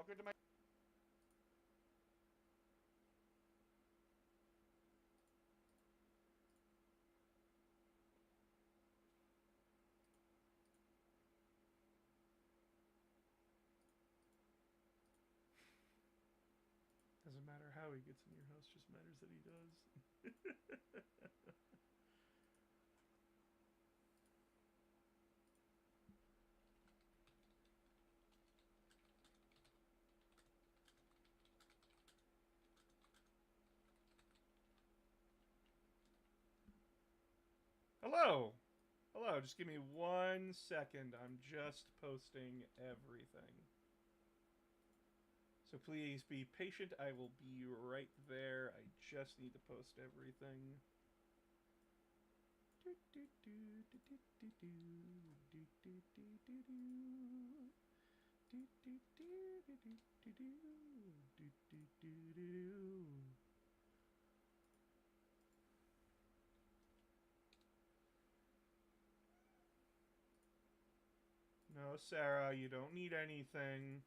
Welcome to my... Doesn't matter how he gets in your house, just matters that he does. Hello! Hello, just give me 1 second. I'm just posting everything. So please be patient. I will be right there. I just need to post everything. No, Sarah, you don't need anything.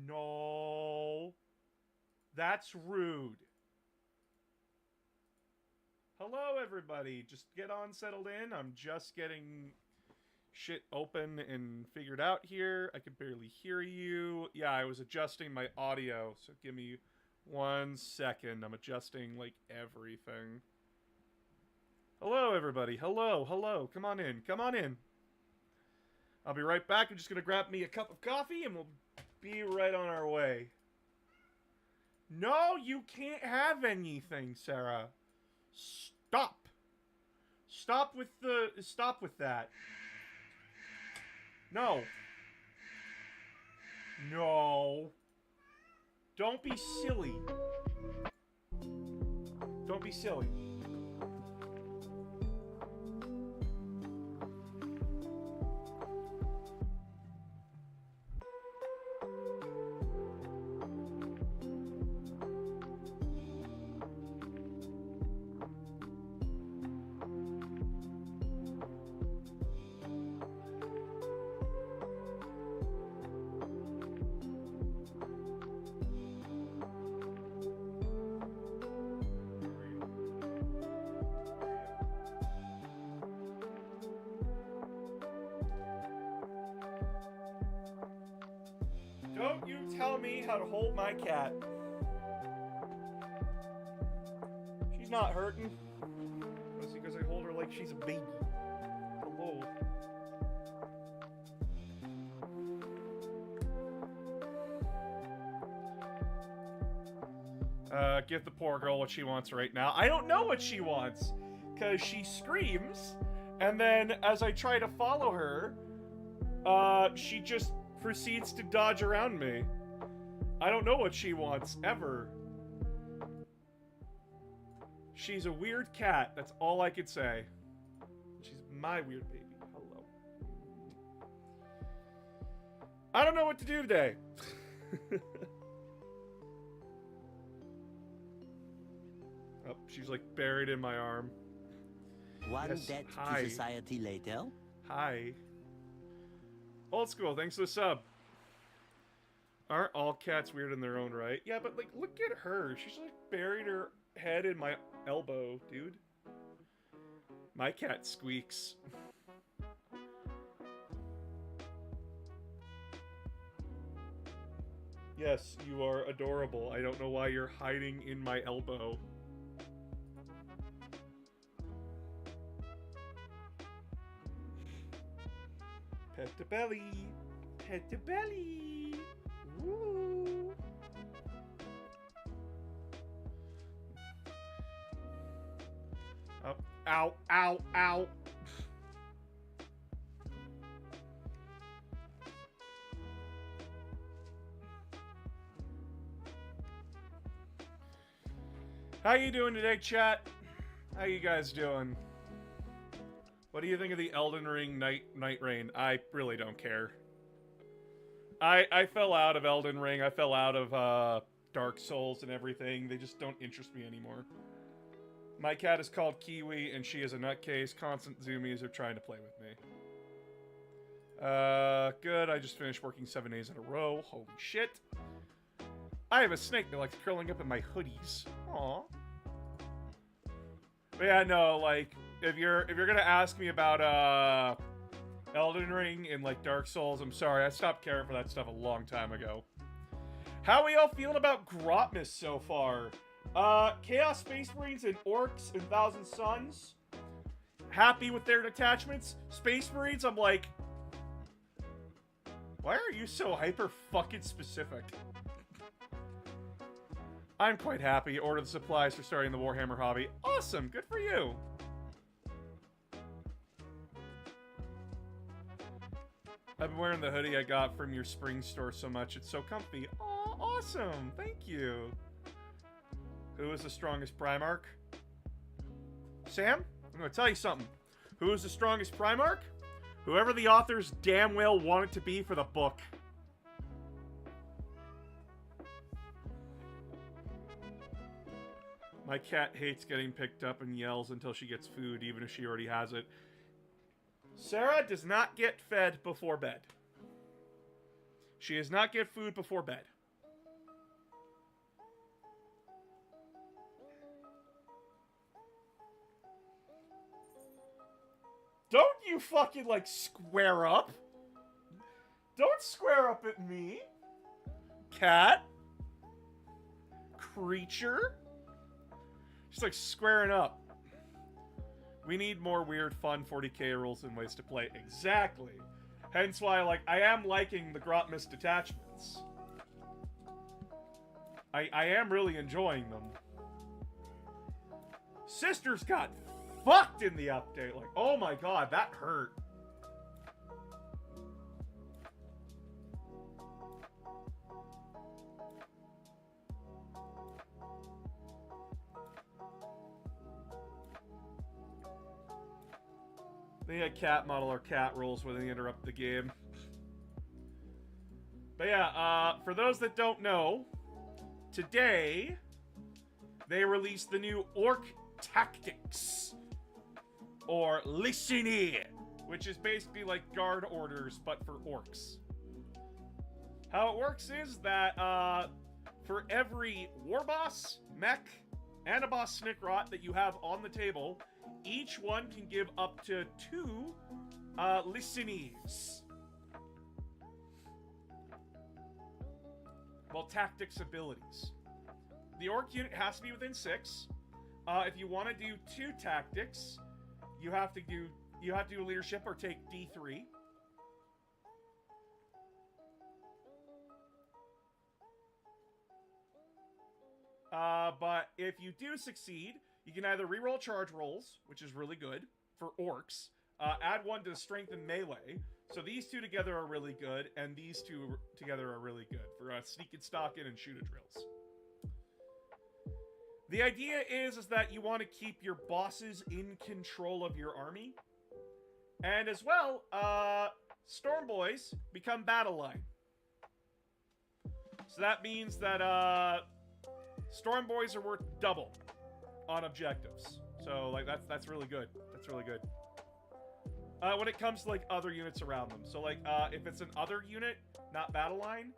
No. That's rude. Hello, everybody. Just get on settled in. I'm just getting shit open and figured out here. I can barely hear you. Yeah, I was adjusting my audio, so give me 1 second. I'm adjusting, like, everything. Hello, everybody. Hello, hello. Come on in. Come on in. I'll be right back. I'm just gonna grab me a cup of coffee, and we'll be right on our way. No, you can't have anything, Sarah. Stop. Stop with that. No. No. Don't be silly. Don't be silly. Don't you tell me how to hold my cat. She's not hurting. That's because I hold her like she's a baby. Hello. Give the poor girl what she wants right now. I don't know what she wants, because she screams, and then as I try to follow her, she just proceeds to dodge around me. I don't know what she wants, ever. She's a weird cat, that's all I could say. She's my weird baby. Hello. I don't know what to do today. Oh, she's like buried in my arm. One Yes, debt hi. to society later. Hi. Old school, thanks for the sub. Aren't all cats weird in their own right? Yeah, but like, look at her. She's like buried her head in my elbow, dude. My cat squeaks. Yes, you are adorable. I don't know why you're hiding in my elbow. Pet the belly. Pet the belly. Woo. Oh, ow, ow, ow. How you doing today, chat? How you guys doing? What do you think of the Elden Ring Night Rain? I really don't care. I fell out of Elden Ring. I fell out of Dark Souls and everything. They just don't interest me anymore. My cat is called Kiwi, and she is a nutcase. Constant zoomies are trying to play with me. Good. I just finished working 7 days in a row. Holy shit. I have a snake that likes curling up in my hoodies. Aw. But yeah, no, like, if you're gonna ask me about, Elden Ring and, like, Dark Souls, I'm sorry, I stopped caring for that stuff a long time ago. How are we all feeling about Grotmas so far? Chaos Space Marines and Orcs and Thousand Suns. Happy with their detachments. Space Marines, I'm like... Why are you so hyper-fucking-specific? I'm quite happy. Order the supplies for starting the Warhammer hobby. Awesome! Good for you! I've been wearing the hoodie I got from your spring store so much. It's so comfy. Aw, awesome! Thank you! Who is the strongest Primarch? Sam? I'm gonna tell you something. Who is the strongest Primarch? Whoever the authors damn well want it to be for the book. My cat hates getting picked up and yells until she gets food, even if she already has it. Sarah does not get fed before bed. She does not get food before bed. Don't you fucking, like, square up. Don't square up at me. Cat. Creature. Just, like, squaring up. We need more weird, fun 40k rules and ways to play. Exactly. Hence why, like, I am liking the Grotmas detachments. I am really enjoying them. Sisters got fucked in the update. Like, oh my god, that hurt. They had cat model or cat rules where they interrupt the game. But yeah, for those that don't know, today they released the new Orc Tactics, or Lishini, which is basically like guard orders, but for orcs. How it works is that for every war boss, mech, and a boss Snickrot that you have on the table, each one can give up to 2 Listenees. Well, tactics abilities. The orc unit has to be within 6. If you want to do 2 tactics, you have to do leadership or take D3. But if you do succeed, you can either reroll charge rolls, which is really good for orcs, add 1 to strength and melee. So these 2 together are really good, and these 2 together are really good for sneak and stalk in and shoot a drills. The idea is that you want to keep your bosses in control of your army. And as well, Storm Boys become battle line. So that means that Storm Boys are worth double on objectives. So like that's really good. That's really good. When it comes to like other units around them. So like if it's an other unit, not battle line,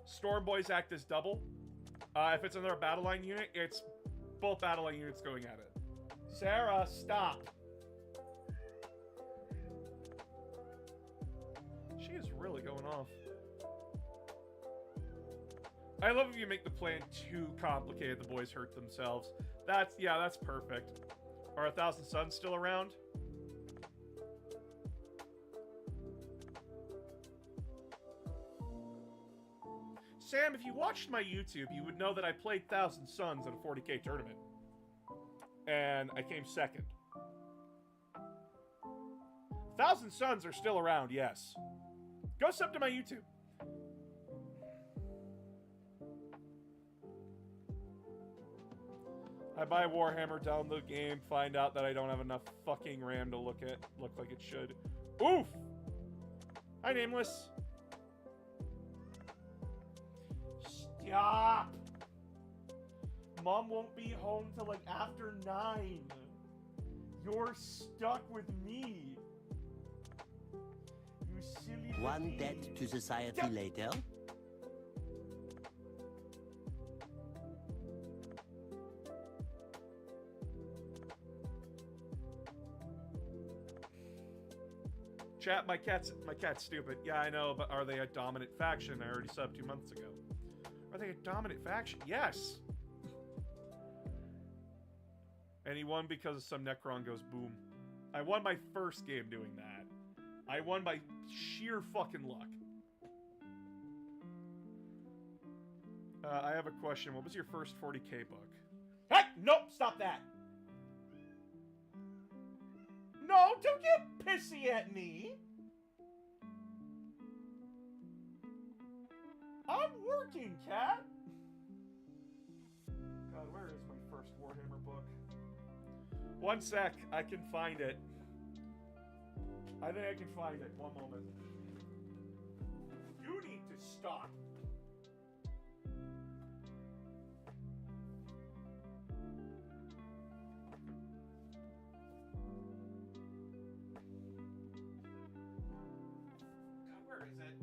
Storm Boys act as double. If it's another battle line unit, it's both battle line units going at it. Sarah, stop. She is really going off. I love if you make the plan too complicated, the boys hurt themselves. That's perfect. Are 1,000 Suns still around? Sam, if you watched my YouTube, you would know that I played 1,000 Suns at a 40k tournament. And I came second. 1,000 Suns are still around, yes. Go sub to my YouTube. I buy Warhammer, download the game, find out that I don't have enough fucking RAM to look like it should. Oof! Hi, Nameless. Stop! Mom won't be home till like after 9. You're stuck with me. One debt to society Yep. later. Chat, my cat's stupid. Yeah, I know, but are they a dominant faction? I already subbed 2 months ago. Are they a dominant faction? Yes. And he won because some Necron goes boom. I won my first game doing that. I won by sheer fucking luck. I have a question. What was your first 40k book? Hey! Nope! Stop that! No! Don't get pissy at me! I'm working, cat! God, where is my first Warhammer book? One sec. I can find it. I think I can find it. One moment. You need to stop. God, where is it?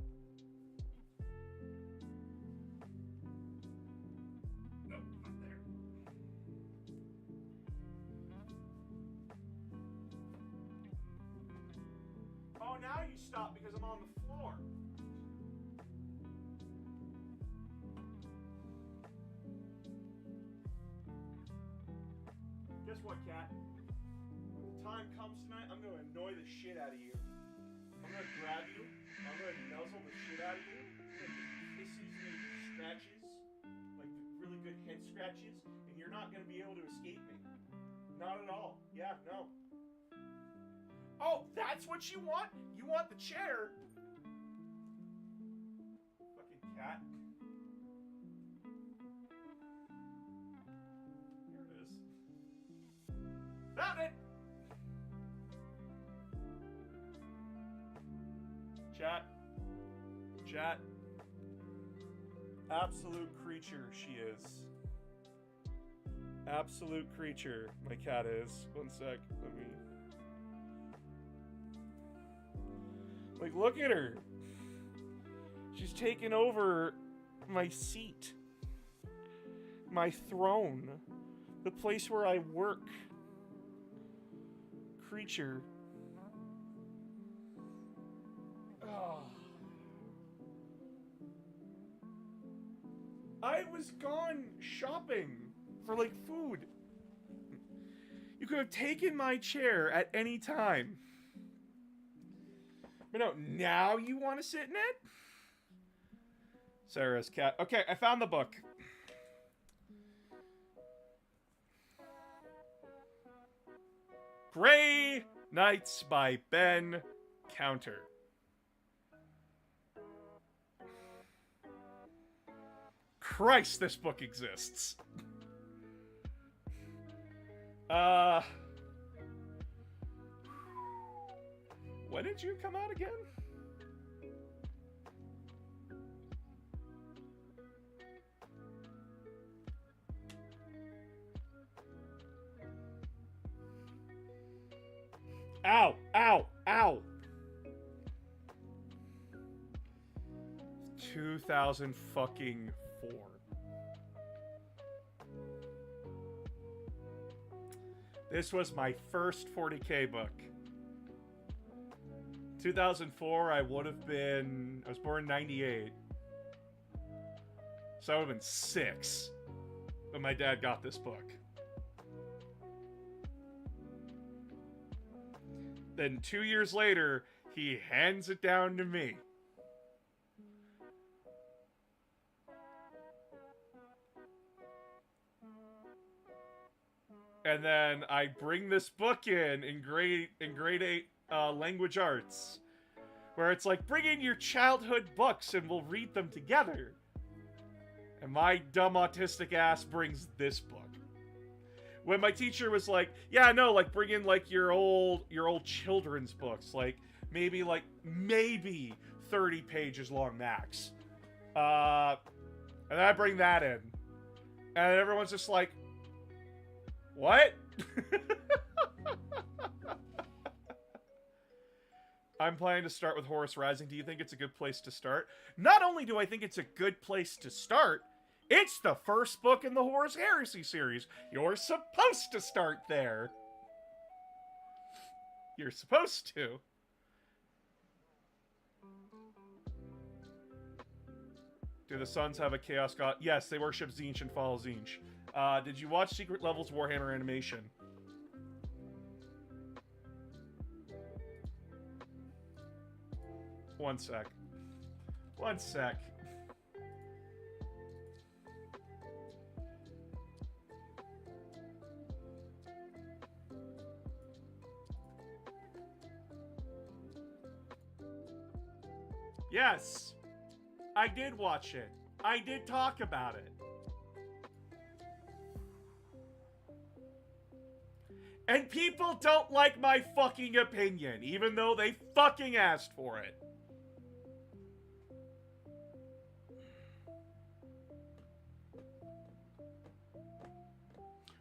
Nope, not there. Oh, now you stop because I'm on the floor. Guess what, cat? When the time comes tonight, I'm gonna annoy the shit out of you. I'm gonna grab you. I'm gonna nuzzle the shit out of you. I'm gonna give you kisses and scratches, like really good head scratches, and you're not gonna be able to escape me. Not at all. Yeah, no. Oh, that's what you want? You want the chair? Fucking cat. Here it is. Found it! Chat. Chat. Absolute creature she is. Absolute creature my cat is. One sec. Let me... Like, look at her. She's taken over my seat. My throne. The place where I work. Creature. Oh. I was gone shopping for, like, food. You could have taken my chair at any time. But no, now you want to sit in it? Sarah's cat. Okay, I found the book. Grey Knights by Ben Counter. Christ, this book exists. When did you come out again? Ow! Ow! Ow! 2004. This was my first 40k book. 2004, I would have been... I was born in 98. So I would have been 6 when my dad got this book. Then 2 years later, he hands it down to me. And then I bring this book in grade 8 language arts, where it's like, bring in your childhood books and we'll read them together. And my dumb autistic ass brings this book. When my teacher was like, yeah, no, like, bring in, like, your old children's books, like, maybe 30 pages long max. And then I bring that in. And everyone's just like, what? I'm planning to start with Horus Rising. Do you think it's a good place to start? Not only do I think it's a good place to start, it's the first book in the Horus Heresy series. You're supposed to start there. You're supposed to. Do the Suns have a Chaos God? Yes, they worship Tzeentch and follow Tzeentch. Did you watch Secret Levels Warhammer animation? One sec. One sec. Yes, I did watch it. I did talk about it. And people don't like my fucking opinion, even though they fucking asked for it.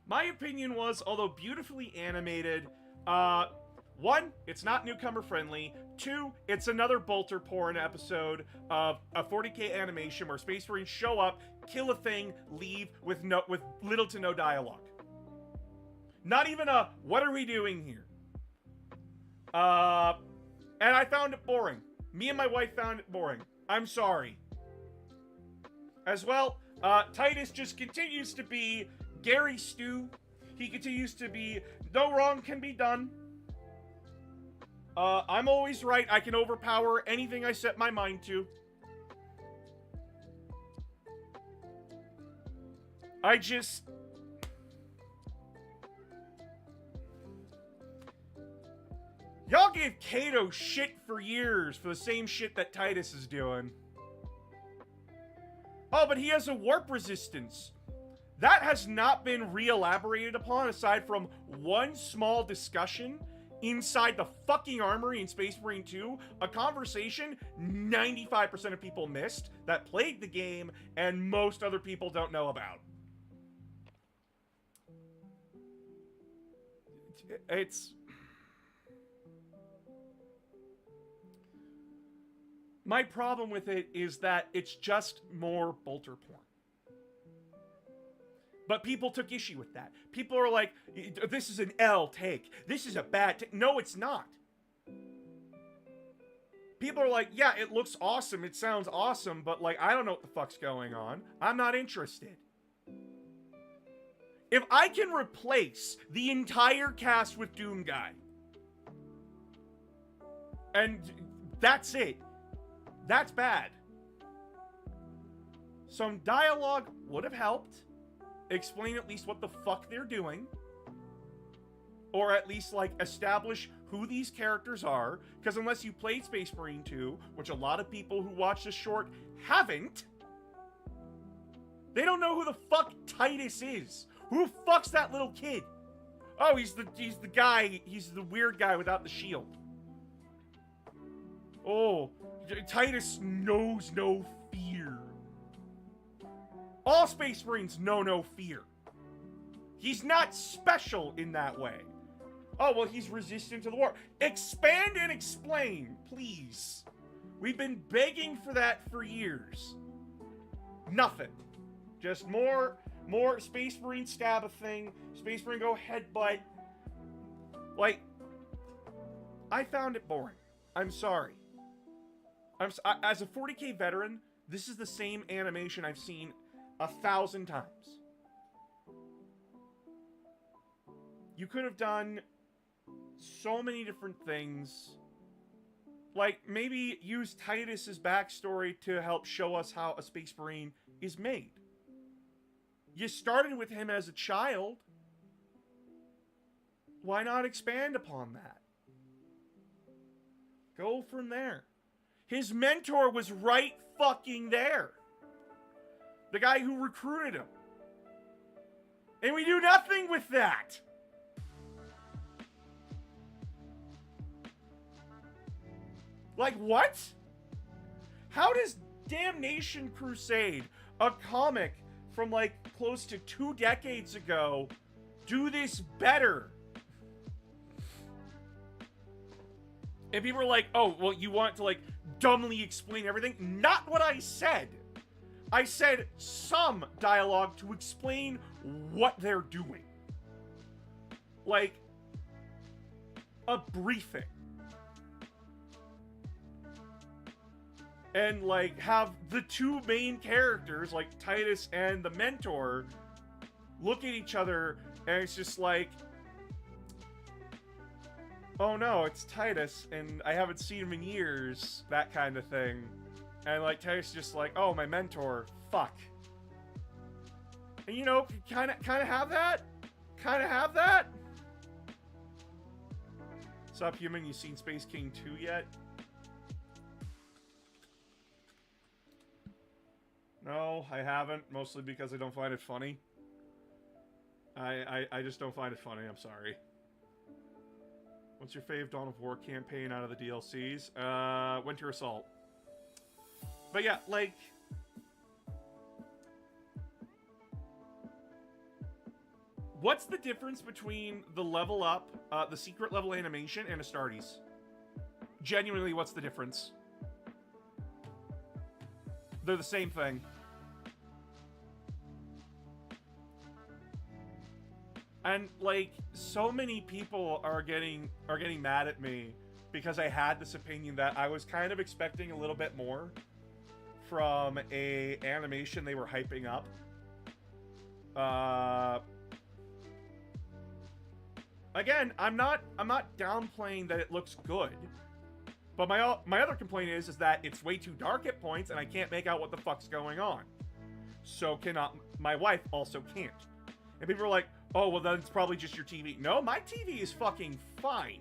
My opinion was, although beautifully animated, one, it's not newcomer friendly. Two, it's another bolter porn episode of a 40k animation where Space Marines show up, kill a thing, leave with little to no dialogue. Not even a, what are we doing here? And I found it boring. Me and my wife found it boring. I'm sorry. As well, Titus just continues to be Gary Stu. He continues to be, no wrong can be done. I'm always right. I can overpower anything I set my mind to. I just... Y'all gave Kato shit for years for the same shit that Titus is doing. Oh, but he has a warp resistance. That has not been re-elaborated upon aside from one small discussion inside the fucking armory in Space Marine 2, a conversation 95% of people missed that played the game and most other people don't know about. It's... My problem with it is that it's just more bolter porn. But people took issue with that. People are like, this is an L take. This is a bad take. No, it's not. People are like, yeah, it looks awesome. It sounds awesome. But, like, I don't know what the fuck's going on. I'm not interested. If I can replace the entire cast with Doom Guy, and that's it, that's bad. Some dialogue would have helped. Explain at least what the fuck they're doing. Or at least, like, establish who these characters are. Because unless you played Space Marine 2, which a lot of people who watch this short haven't, they don't know who the fuck Titus is. Who fucks that little kid? Oh, he's the guy, he's the weird guy without the shield. Oh, Titus knows no fear. All Space Marines know no fear. He's not special in that way. Oh, well, he's resistant to the war. Expand and explain, please. We've been begging for that for years. Nothing. Just more Space Marine stab a thing. Space Marine go headbutt. Like, I found it boring. I'm sorry. As a 40k veteran, this is the same animation I've seen 1,000 times. You could have done so many different things. Like, maybe use Titus's backstory to help show us how a Space Marine is made. You started with him as a child. Why not expand upon that? Go from there. His mentor was right fucking there. The guy who recruited him. And we do nothing with that. Like, what? How does Damnation Crusade, a comic from, like, close to 2 decades ago, do this better? And people are like, oh, well, you want to, like, dumbly explain everything? Not what I said. I said some dialogue to explain what they're doing. Like, a briefing. And, like, have the two main characters, like Titus and the mentor, look at each other, and it's just like, oh no, it's Titus, and I haven't seen him in years, that kind of thing. And, like, Titus is just like, oh, my mentor, fuck. And, you know, kind of have that? Kind of have that? Sup, human, you seen Space King 2 yet? No, I haven't, mostly because I don't find it funny. I just don't find it funny, I'm sorry. What's your fave Dawn of War campaign out of the DLCs? Winter Assault. But yeah, like... what's the difference between the level up, the secret level animation, and Astartes? Genuinely, what's the difference? They're the same thing. And, like, so many people are getting mad at me because I had this opinion that I was kind of expecting a little bit more from a animation they were hyping up. Again, I'm not downplaying that it looks good. But my other complaint is that it's way too dark at points and I can't make out what the fuck's going on. So my wife also can't. And people are like, oh, well, then it's probably just your TV. No, my TV is fucking fine.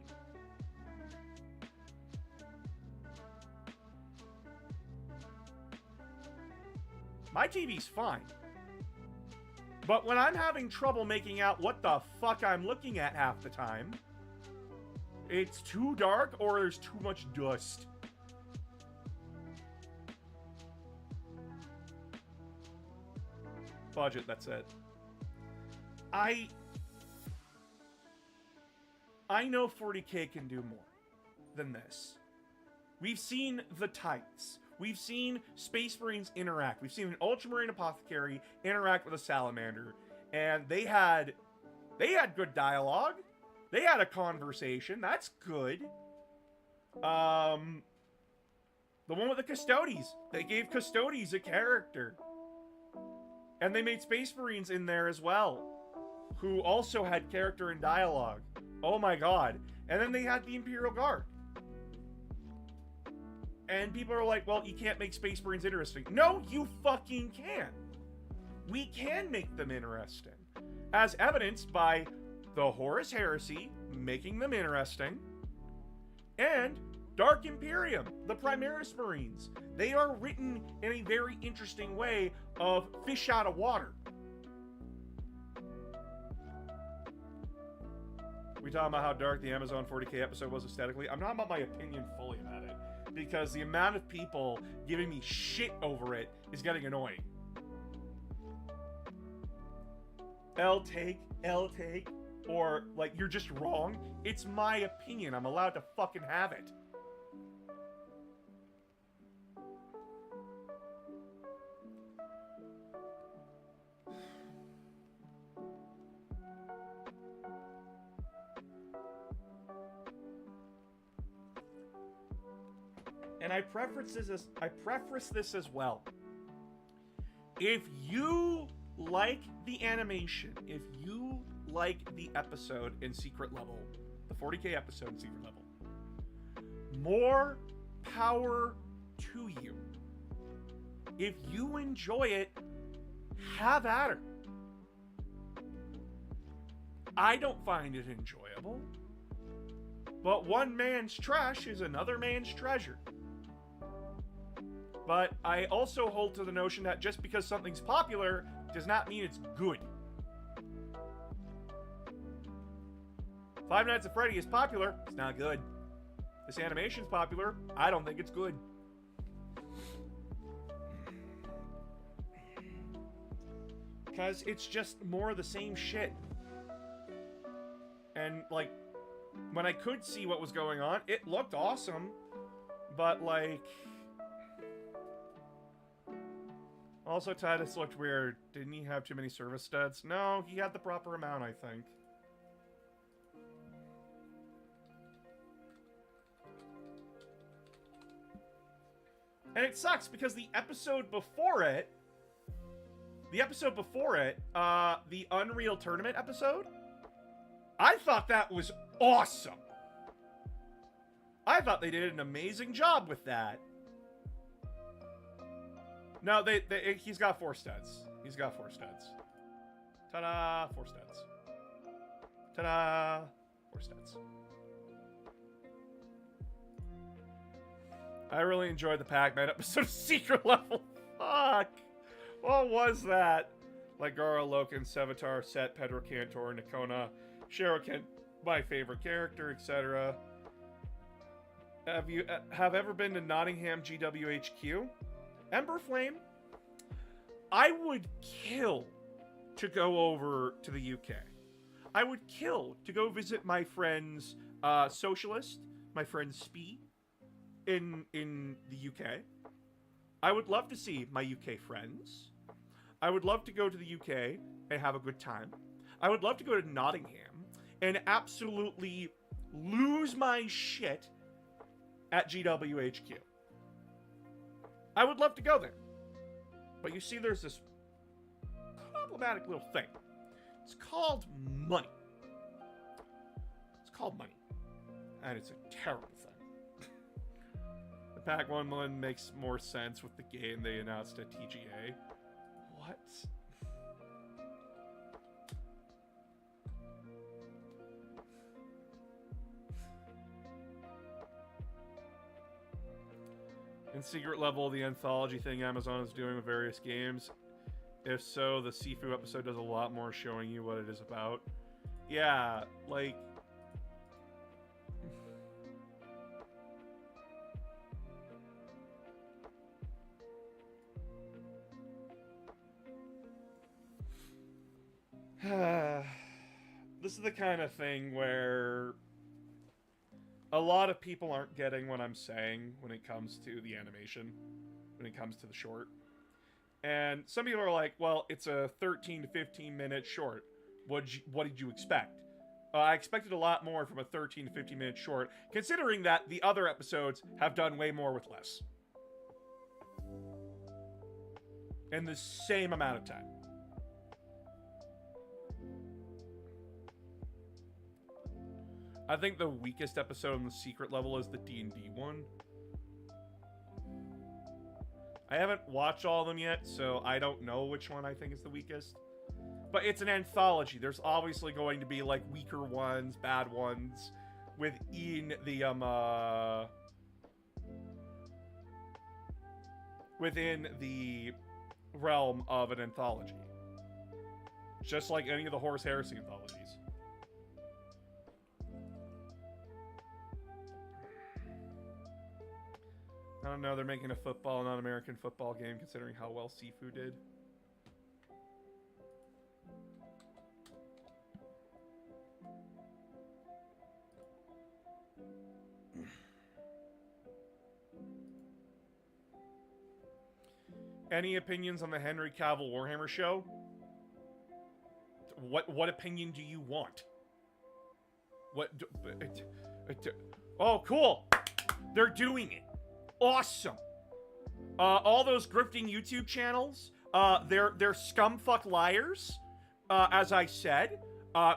My TV's fine. But when I'm having trouble making out what the fuck I'm looking at half the time, it's too dark or there's too much dust. Budget, that's it. I know 40K can do more than this. We've seen the Tights. We've seen Space Marines interact. We've seen an Ultramarine Apothecary interact with a Salamander. And they had good dialogue. They had a conversation. That's good. The one with the Custodes. They gave Custodes a character. And they made Space Marines in there as well, who also had character and dialogue. Oh my god. And then they had the Imperial Guard. And people are like, well, you can't make Space Marines interesting. No, you fucking can. We can make them interesting. As evidenced by the Horus Heresy making them interesting. And Dark Imperium, the Primaris Marines. They are written in a very interesting way of fish out of water. We talking about how dark the Amazon 40K episode was aesthetically. I'm not about my opinion fully about it, because the amount of people giving me shit over it is getting annoying. L take, or like, you're just wrong. It's my opinion. I'm allowed to fucking have it. And I preface this as well. If you like the animation, if you like the episode in Secret Level, the 40K episode in Secret Level, more power to you. If you enjoy it, have at her. I don't find it enjoyable, but one man's trash is another man's treasure. But I also hold to the notion that just because something's popular does not mean it's good. Five Nights at Freddy is popular. It's not good. This animation's popular. I don't think it's good. Because it's just more of the same shit. And, like, when I could see what was going on, it looked awesome. But, like... Also, Titus looked weird. Didn't he have too many service studs? No, he had the proper amount, I think. And it sucks because the episode before it, the Unreal Tournament episode, I thought that was awesome. I thought they did an amazing job with that. No, he's got 4 studs. He's got 4 studs. Ta-da! 4 studs. Ta-da! 4 studs. I really enjoyed the Pac-Man episode of Secret Level. Fuck! What was that? Like Garo, Loken, Sevatar, Set, Pedro Cantor, Nikona, Shiroken, my favorite character, etc. Have you ever been to Nottingham GWHQ? Ember Flame? I would kill to go over to the UK. I would kill to go visit my friends Socialist, my friend Spee in the UK. I would love to see my UK friends. I would love to go to the UK and have a good time. I would love to go to Nottingham and absolutely lose my shit at GWHQ. I would love to go there. But you see, there's this problematic little thing. It's called money. It's called money. And it's a terrible thing. The Pac-1 one makes more sense with the game they announced at TGA. What? In Secret Level, the anthology thing Amazon is doing with various games. If so, the Sifu episode does a lot more showing you what it is about. Yeah, like... This is the kind of thing where a lot of people aren't getting what I'm saying when it comes to the animation, when it comes to the short. And some people are like, well, it's a 13 to 15 minute short. What did you expect? I expected a lot more from a 13 to 15 minute short, considering that the other episodes have done way more with less. In the same amount of time. I think the weakest episode in the Secret Level is the D&D one. I haven't watched all of them yet, so I don't know which one I think is the weakest. But it's an anthology. There's obviously going to be, like, weaker ones, bad ones, within the, within the realm of an anthology. Just like any of the Horus Heresy anthologies. I don't know, they're making a football, not American football game, considering how well Sifu did. Any opinions on the Henry Cavill Warhammer show? What opinion do you want? Oh, cool! They're doing it. Awesome. All those grifting YouTube channels, they're scumfuck liars, as I said.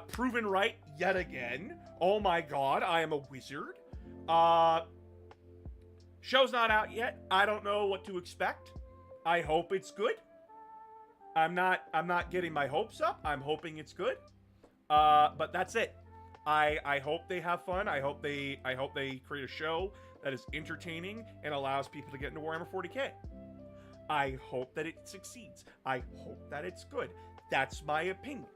Proven right yet again. Oh my god, I am a wizard. Show's not out yet. I don't know what to expect. I hope it's good. I'm not getting my hopes up. I'm hoping it's good. But that's it. I hope they have fun. I hope they create a show that is entertaining and allows people to get into Warhammer 40k. I hope that it succeeds. I hope that it's good. That's my opinion.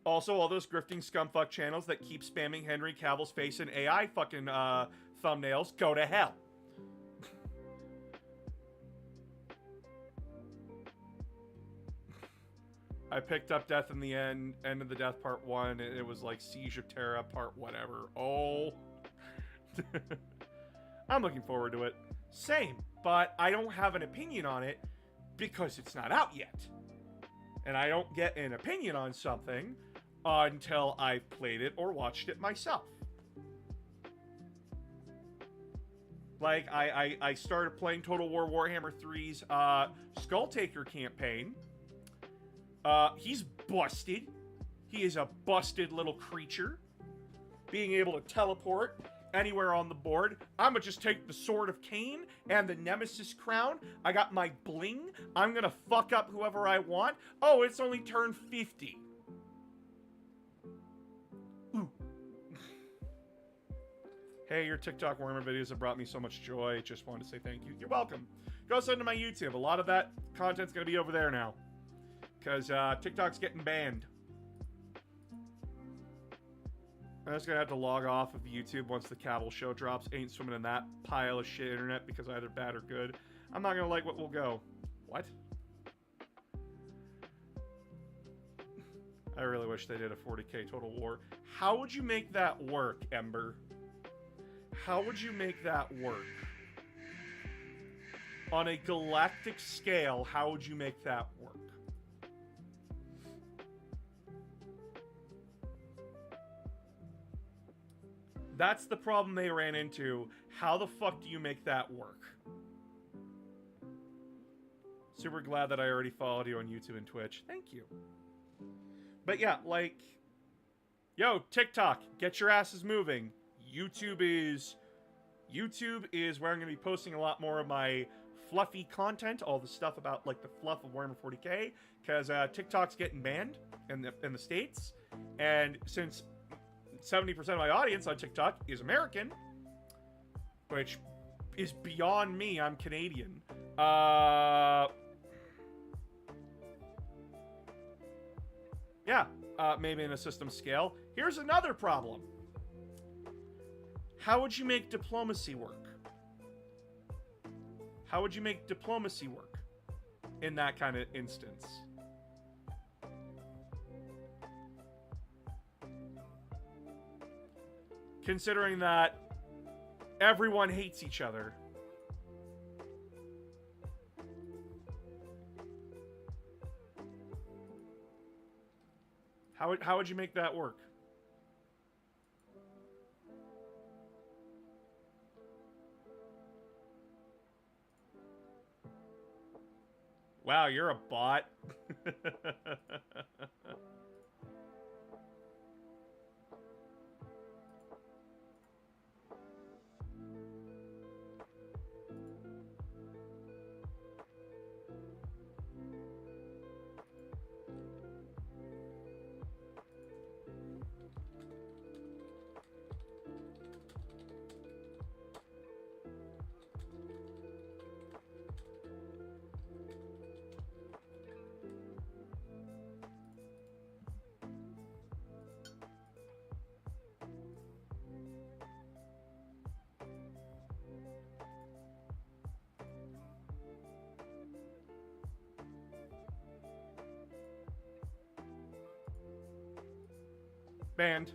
Also, all those grifting scumfuck channels that keep spamming Henry Cavill's face in AI fucking thumbnails, go to hell. I picked up Death in the End of the Death Part 1, and it was like Siege of Terra Part whatever. Oh. I'm looking forward to it. Same, but I don't have an opinion on it because it's not out yet. And I don't get an opinion on something until I've played it or watched it myself. Like, I started playing Total War Warhammer 3's Skulltaker campaign. He's busted. He is a busted little creature. Being able to teleport anywhere on the board. I'm gonna just take the Sword of Cain and the Nemesis Crown. I got my bling. I'm gonna fuck up whoever I want. Oh, it's only turn 50. Ooh. Hey, your TikTok Warhammer videos have brought me so much joy. Just wanted to say thank you. You're welcome. Go send to my YouTube. A lot of that content's gonna be over there now. Because TikTok's getting banned. I'm just gonna have to log off of YouTube once the Cavill show drops. Ain't swimming in that pile of shit internet because either bad or good. I'm not gonna like what will go. What? I really wish they did a 40k Total War. How would you make that work, Ember? How would you make that work? On a galactic scale, how would you make that work? That's the problem they ran into. How the fuck do you make that work? Super glad that I already followed you on YouTube and Twitch. Thank you. But yeah, like... Yo, TikTok, get your asses moving. YouTube is where I'm going to be posting a lot more of my fluffy content. All the stuff about, like, the fluff of Warhammer 40k. Because TikTok's getting banned in the States. And since... 70% of my audience on TikTok is American, which is beyond me. I'm Canadian. Yeah, maybe in a system scale. Here's another problem. How would you make diplomacy work? How would you make diplomacy work in that kind of instance? Considering that everyone hates each other. How would you make that work? Wow, you're a bot. Banned.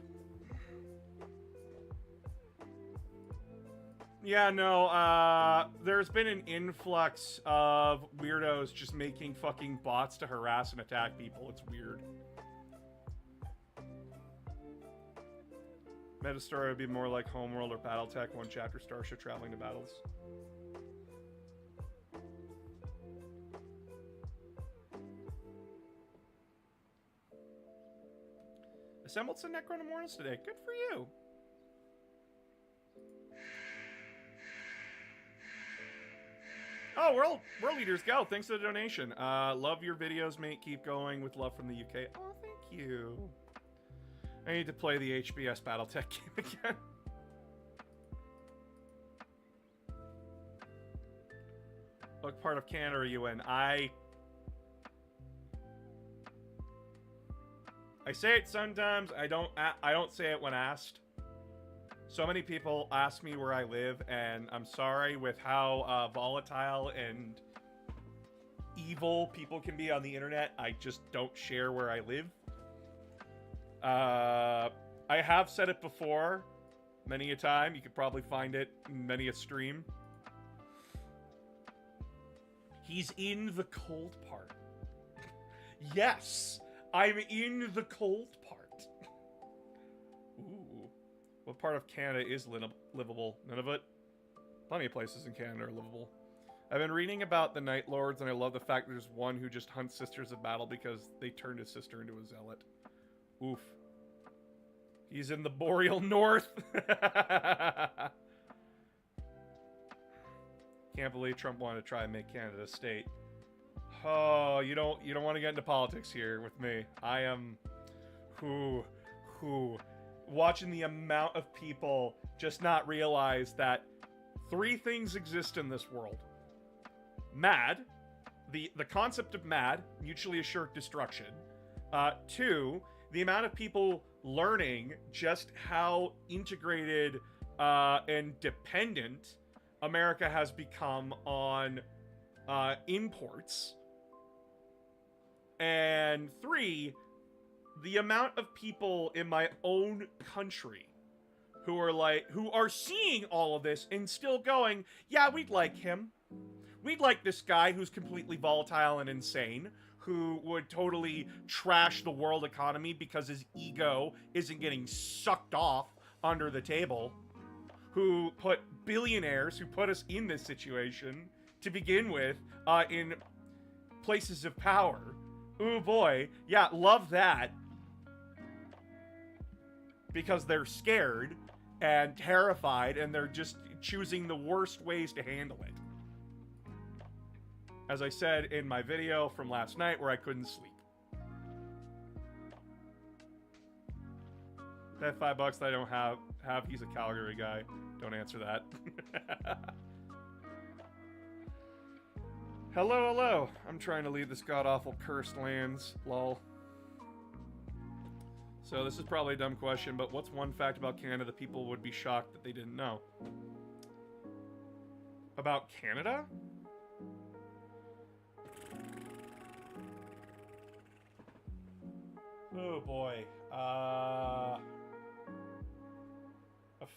Yeah, no, there's been an influx of weirdos just making fucking bots to harass and attack people. It's weird. Meta story would be more like Homeworld or Battletech, one chapter starship traveling to battles. Assembled some Necronomorphs today. Good for you. Oh, World Leaders, go. Thanks for the donation. Love your videos, mate. Keep going with love from the UK. Oh, thank you. I need to play the HBS Battletech game again. What part of Canada are you in? I say it sometimes. I don't say it when asked. So many people ask me where I live, and I'm sorry with how volatile and evil people can be on the internet. I just don't share where I live. I have said it before, many a time. You could probably find it in many a stream. He's in the cold part. Yes, I'm in the cold part. Ooh. What part of Canada is livable? None of it? Plenty of places in Canada are livable. I've been reading about the Night Lords, and I love the fact there's one who just hunts Sisters of Battle because they turned his sister into a zealot. Oof. He's in the Boreal North. Can't believe Trump wanted to try and make Canada a state. Oh, you don't want to get into politics here with me. I am watching the amount of people just not realize that 3 things exist in this world. MAD, the concept of MAD, mutually assured destruction. 2, the amount of people learning just how integrated and dependent America has become on imports. And 3, the amount of people in my own country who are seeing all of this and still going, yeah, we'd like him. We'd like this guy who's completely volatile and insane, who would totally trash the world economy because his ego isn't getting sucked off under the table, who put billionaires who put us in this situation to begin with in places of power. Ooh boy, yeah, love that. Because they're scared and terrified, and they're just choosing the worst ways to handle it. As I said in my video from last night where I couldn't sleep. That $5 that I don't have, he's a Calgary guy. Don't answer that. Hello, hello. I'm trying to leave this god-awful cursed lands. Lol. So this is probably a dumb question, but what's one fact about Canada that people would be shocked that they didn't know? About Canada? Oh boy. A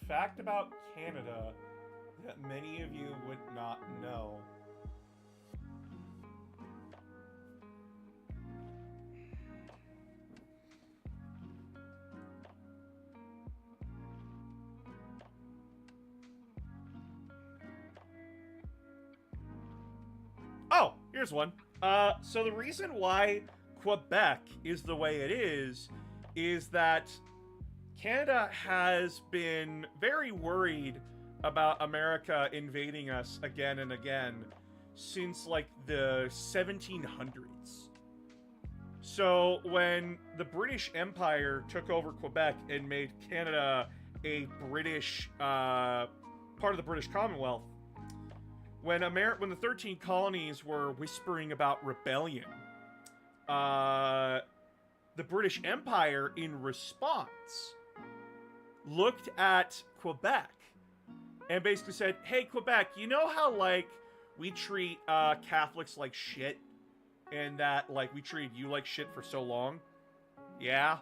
fact about Canada that many of you would not know. Oh, here's one. So the reason why Quebec is the way it is that Canada has been very worried about America invading us again and again since, like, the 1700s. So when the British Empire took over Quebec and made Canada a British, part of the British Commonwealth, when the 13 colonies were whispering about rebellion, the British Empire, in response, looked at Quebec and basically said, hey, Quebec, you know how, like, we treat Catholics like shit? And that, like, we treated you like shit for so long? Yeah?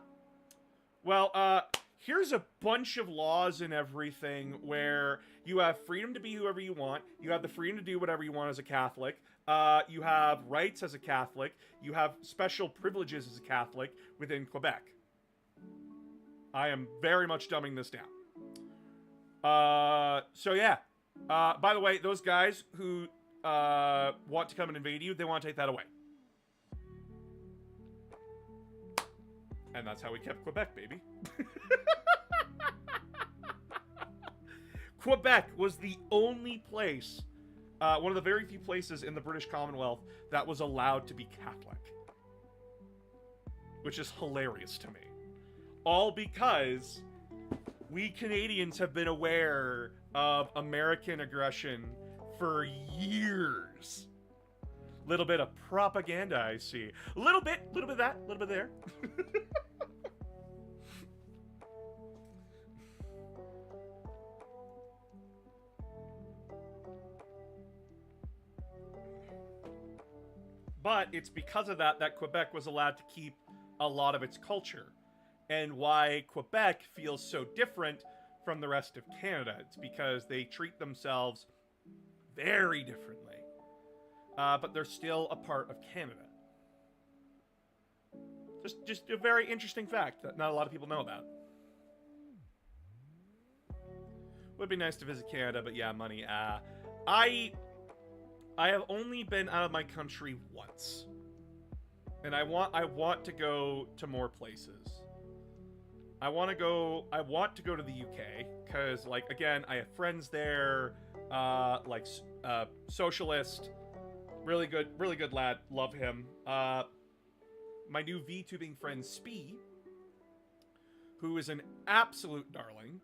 Well, here's a bunch of laws and everything where you have freedom to be whoever you want. You have the freedom to do whatever you want as a Catholic. You have rights as a Catholic. You have special privileges as a Catholic within Quebec. I am very much dumbing this down. So yeah. By the way, those guys who want to come and invade you, they want to take that away. And that's how we kept Quebec, baby. Quebec was the only place, one of the very few places in the British Commonwealth that was allowed to be Catholic. Which is hilarious to me. All because we Canadians have been aware of American aggression for years. Little bit of propaganda, I see. A little bit of that, a little bit there. But it's because of that that Quebec was allowed to keep a lot of its culture. And why Quebec feels so different from the rest of Canada. It's because they treat themselves very differently. But they're still a part of Canada. Just a very interesting fact that not a lot of people know about. Would be nice to visit Canada, but yeah, money. I have only been out of my country once, and I want to go to more places. I want to go to the UK because, like, again, I have friends there. Socialist, really good lad, love him. My new VTubing friend Spee, who is an absolute darling.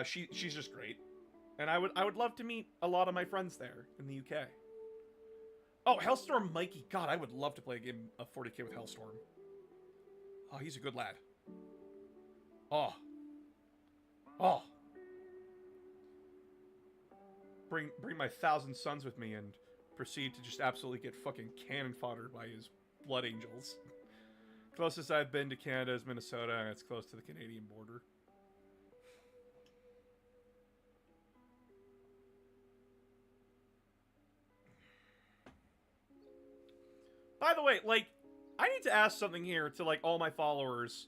She's just great, and I would love to meet a lot of my friends there in the UK. Oh, Hellstorm Mikey, God, I would love to play a game of 40k with Hellstorm. Oh, he's a good lad. Oh. Bring my 1,000 sons with me and proceed to just absolutely get fucking cannon foddered by his blood angels. Closest I've been to Canada is Minnesota, and it's close to the Canadian border. By the way, like, I need to ask something here to, like, all my followers.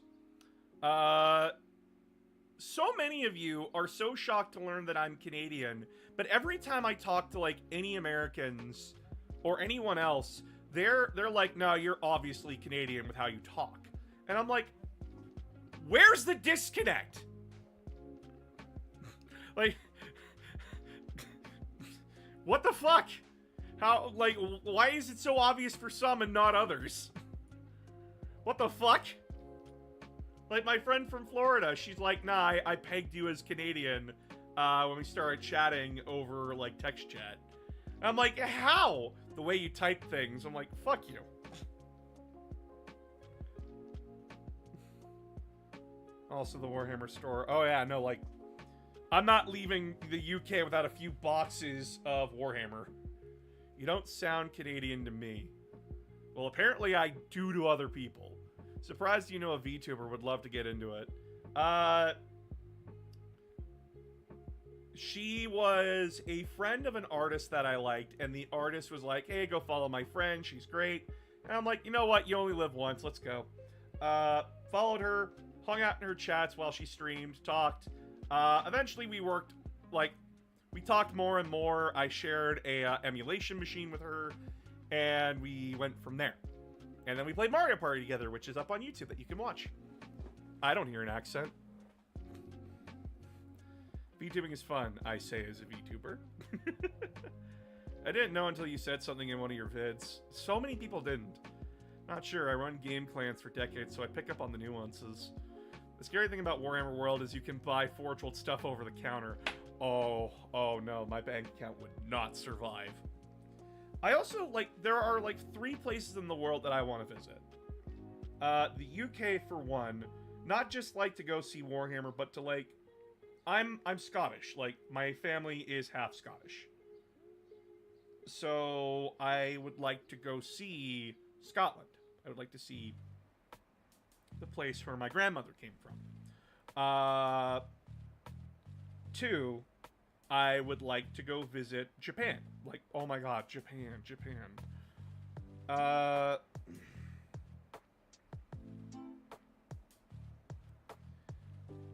So many of you are so shocked to learn that I'm Canadian, but every time I talk to, like, any Americans or anyone else, they're like, no, you're obviously Canadian with how you talk. And I'm like, where's the disconnect? Like, what the fuck? How, like, why is it so obvious for some and not others? What the fuck? Like, my friend from Florida, she's like, nah, I pegged you as Canadian when we started chatting over, like, text chat. And I'm like, how? The way you type things. I'm like, fuck you. Also, the Warhammer store. Oh, yeah, no, like, I'm not leaving the UK without a few boxes of Warhammer. You don't sound Canadian to me. Well, apparently I do to other people. Surprised you know a VTuber, would love to get into it. She was a friend of an artist that I liked, and the artist was like, hey, go follow my friend, she's great. And I'm like, you know what, you only live once, let's go. Followed her, hung out in her chats while she streamed, talked. Eventually we worked, like, we talked more and more. I shared a emulation machine with her, and we went from there. And then we played Mario Party together, which is up on YouTube that you can watch. I don't hear an accent. VTubing is fun, I say as a VTuber. I didn't know until you said something in one of your vids. So many people didn't. Not sure, I run game clans for decades, so I pick up on the nuances. The scary thing about Warhammer World is you can buy Forge World stuff over the counter. Oh no, my bank account would not survive. I also, like, there are, like, 3 places in the world that I want to visit. The UK, for one. Not just, like, to go see Warhammer, but to, like... I'm Scottish. Like, my family is half Scottish. So, I would like to go see Scotland. I would like to see the place where my grandmother came from. 2, I would like to go visit Japan. Like, oh my god, Japan.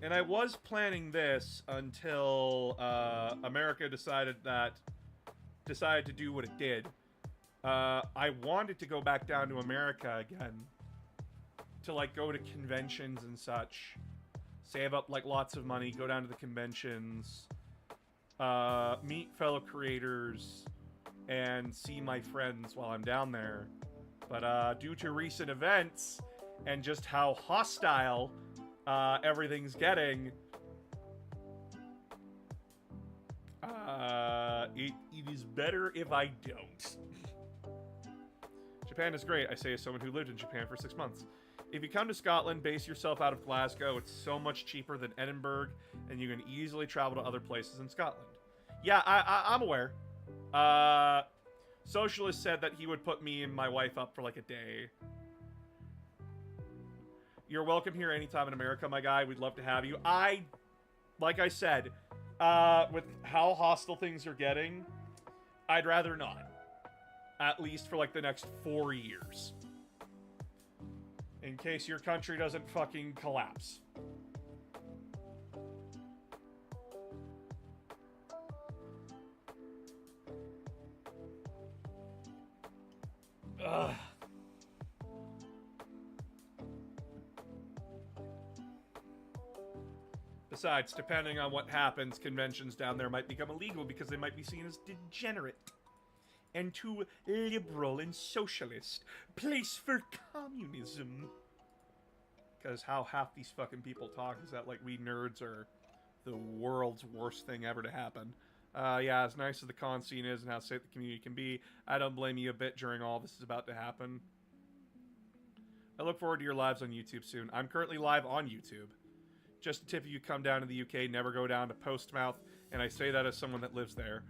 And I was planning this until America decided to do what it did. I wanted to go back down to America again to, like, go to conventions and such. Save up, like, lots of money, go down to the conventions, meet fellow creators, and see my friends while I'm down there. But due to recent events and just how hostile everything's getting, it is better if I don't. Japan is great, I say as someone who lived in Japan for 6 months. If you come to Scotland, base yourself out of Glasgow. It's so much cheaper than Edinburgh, and you can easily travel to other places in Scotland. Yeah, I'm aware. Socialist said that he would put me and my wife up for like a day. You're welcome here anytime in America, my guy. We'd love to have you. Like I said, with how hostile things are getting, I'd rather not. At least for like the next 4 years. In case your country doesn't fucking collapse. Ugh. Besides, depending on what happens, conventions down there might become illegal because they might be seen as degenerate and too liberal and socialist. Place for communism. Because how half these fucking people talk is that, like, we nerds are the world's worst thing ever to happen. Yeah, as nice as the con scene is and how safe the community can be, I don't blame you a bit during all this is about to happen. I look forward to your lives on YouTube soon. I'm currently live on YouTube. Just a tip, if you come down to the UK, never go down to Postmouth, and I say that as someone that lives there.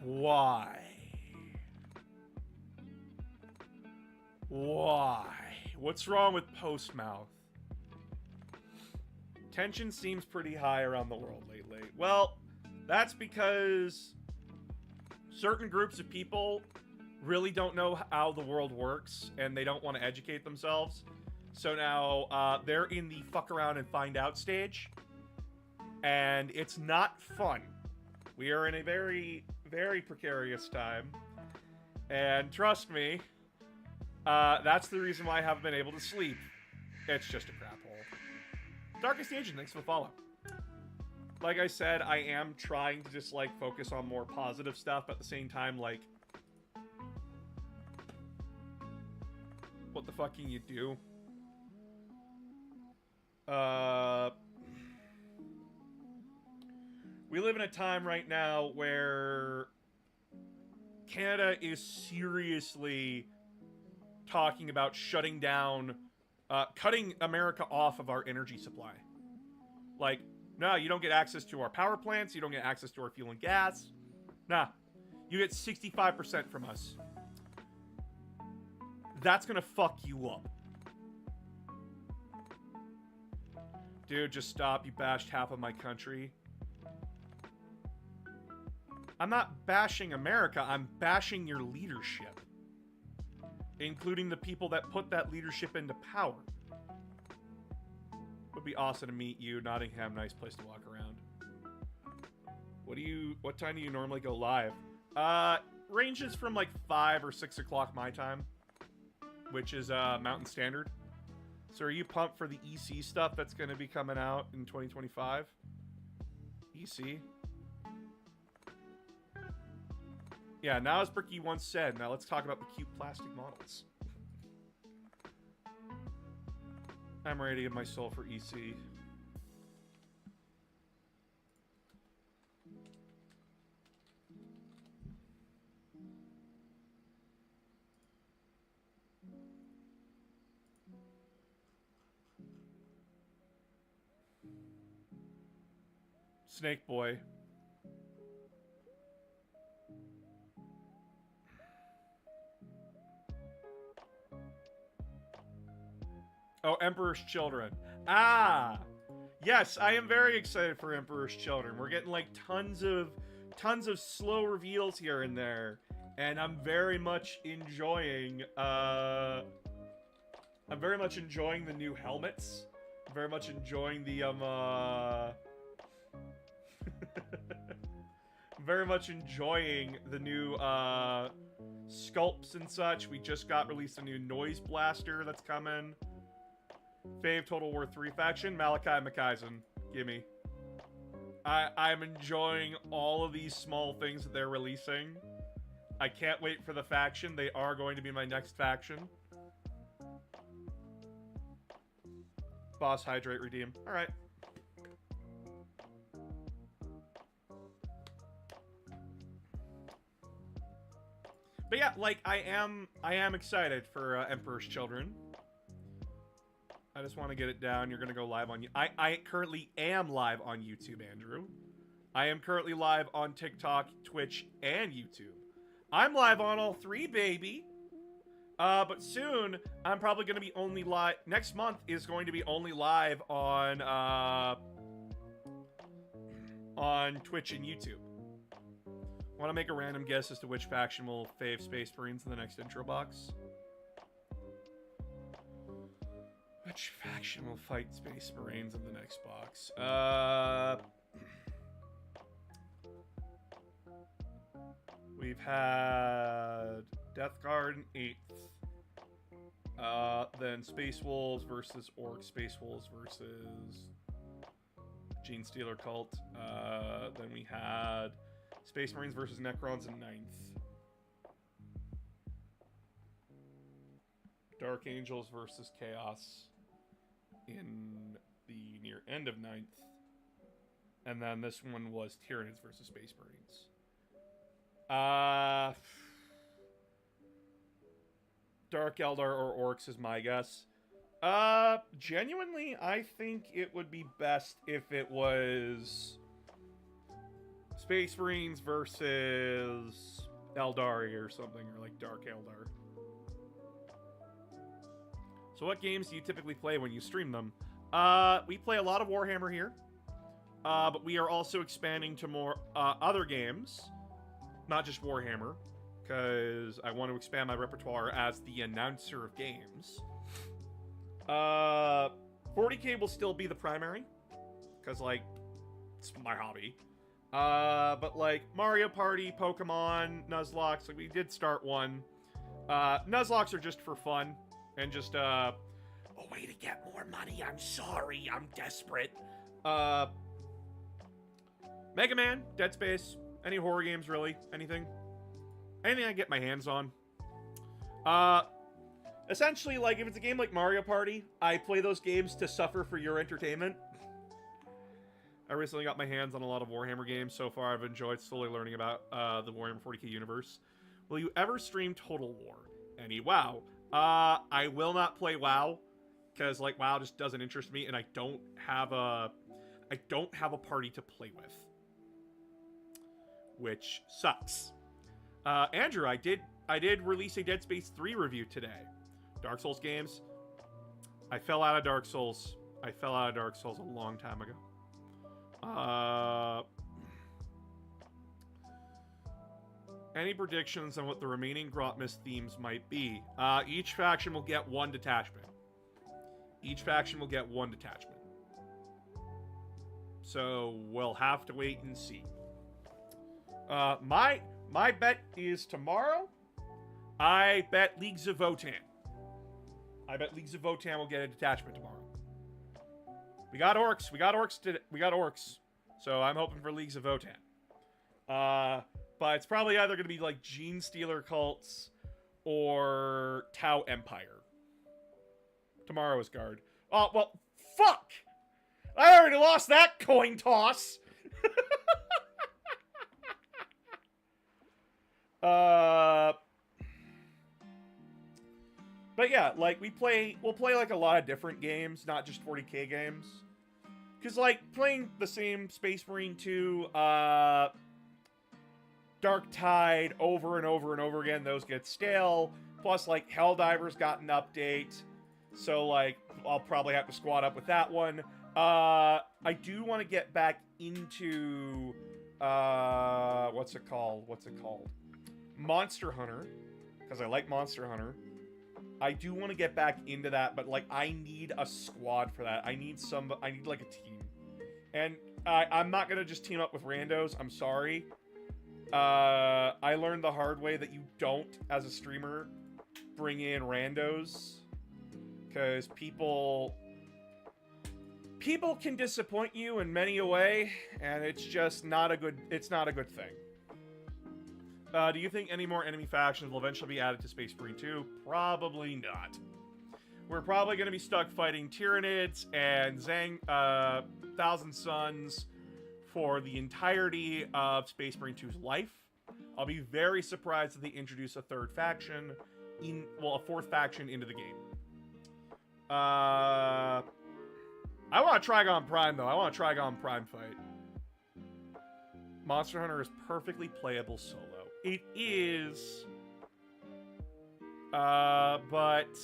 Why? Why? What's wrong with Postmouth? Tension seems pretty high around the world lately. Well, that's because certain groups of people really don't know how the world works, and they don't want to educate themselves. So now, they're in the fuck around and find out stage, and it's not fun. We are in a very, very precarious time, and trust me, that's the reason why I haven't been able to sleep. It's just a crap hole. Darkest Agent, thanks for the follow. Like I said, I am trying to just, like, focus on more positive stuff, but at the same time, like, what the fuck can you do? We live in a time right now where Canada is seriously talking about shutting down, cutting America off of our energy supply. Like, no, you don't get access to our power plants, you don't get access to our fuel and gas. Nah, you get 65% from us. That's gonna fuck you up. Dude, just stop. You bashed half of my country. I'm not bashing America. I'm bashing your leadership. Including the people that put that leadership into power. Would be awesome to meet you. Nottingham, nice place to walk around. What time do you normally go live? Ranges from like 5 or 6 o'clock my time. Which is Mountain Standard. So are you pumped for the EC stuff that's going to be coming out in 2025? EC? Yeah, now as Bricky once said, now let's talk about the cute plastic models. I'm ready to give my soul for EC. Snake Boy. Oh, Emperor's Children. Ah! Yes, I am very excited for Emperor's Children. We're getting like tons of slow reveals here and there. And I'm very much enjoying the new helmets. I'm very much enjoying the very much enjoying the new sculpts and such. We just got released a new noise blaster that's coming. Fave Total War 3 faction, Malachi McKaisen. Gimme. I'm enjoying all of these small things that they're releasing. I can't wait for the faction. They are going to be my next faction. Boss, hydrate, redeem. Alright. But yeah, like, I am excited for Emperor's Children. I just want to get it down. You're going to go live on... I currently am live on YouTube, Andrew. I am currently live on TikTok, Twitch, and YouTube. I'm live on all three, baby. But soon, I'm probably going to be only live. Next month is going to be only live on Twitch and YouTube. Want to make a random guess as to which faction will fave Space Marines in the next intro box? Which faction will fight Space Marines in the next box? We've had Death Guard in 8th. Then Space Wolves versus Orcs. Space Wolves versus Gene Stealer Cult. Then we had Space Marines versus Necrons in 9th. Dark Angels versus Chaos in the near end of 9th. And then this one was Tyranids versus Space Marines. Dark Eldar or Orcs is my guess. Genuinely, I think it would be best if it was Space Marines versus Eldari or something, or like Dark Eldar. So what games do you typically play when you stream them? We play a lot of Warhammer here. But we are also expanding to more other games. Not just Warhammer. Because I want to expand my repertoire as the announcer of games. 40k will still be the primary. Because, like, it's my hobby. But, like, Mario Party, Pokemon, Nuzlocke. Like, we did start one. Nuzlocks are just for fun. And just, a way to get more money. I'm sorry. I'm desperate. Mega Man, Dead Space, any horror games, really. Anything I can get my hands on. Essentially, like, if it's a game like Mario Party, I play those games to suffer for your entertainment. I recently got my hands on a lot of Warhammer games. So far, I've enjoyed slowly learning about the Warhammer 40k universe. Will you ever stream Total War? Any WoW? I will not play WoW, because, like, WoW just doesn't interest me, and I don't have a party to play with. Which sucks. Andrew, I did release a Dead Space 3 review today. Dark Souls games. I fell out of Dark Souls. I fell out of Dark Souls a long time ago. Any predictions on what the remaining Grotmas themes might be? Each faction will get one detachment. Each faction will get one detachment. So we'll have to wait and see. My bet is tomorrow. I bet Leagues of Votann. I bet Leagues of Votann will get a detachment tomorrow. We got orcs. We got orcs. So I'm hoping for Leagues of Votann. But it's probably either going to be like Gene Stealer cults or Tau Empire. Tomorrow is Guard. Oh, well, fuck! I already lost that coin toss! But yeah, like, we'll play like a lot of different games, not just 40k games. Because, like, playing the same Space Marine 2, Dark Tide over and over and over again, those get stale. Plus, like, Helldivers got an update. So, like, I'll probably have to squat up with that one. I do want to get back into, what's it called? Monster Hunter. Because I like Monster Hunter. I do want to get back into that, but, like, I need a squad for that. I need, like, a team. And I'm not going to just team up with randos. I'm sorry. I learned the hard way that you don't, as a streamer, bring in randos. Because people can disappoint you in many a way, and it's just not a good thing. Do you think any more enemy factions will eventually be added to Space Marine 2? Probably not. We're probably going to be stuck fighting Tyranids and Thousand Suns for the entirety of Space Marine 2's life. I'll be very surprised if they introduce a fourth faction into the game. I want a Trigon Prime, though. I want a Trigon Prime fight. Monster Hunter is perfectly playable solo. It is. But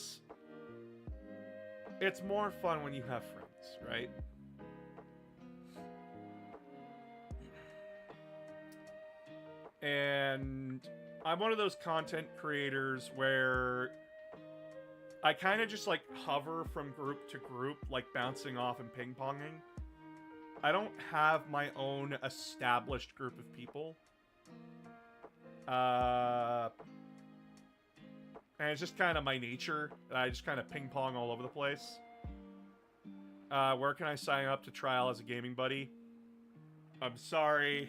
it's more fun when you have friends, right? And I'm one of those content creators where I kind of just like hover from group to group, like bouncing off and ping-ponging. I don't have my own established group of people. And it's just kind of my nature. I just kind of ping-pong all over the place. Where can I sign up to trial as a gaming buddy? I'm sorry.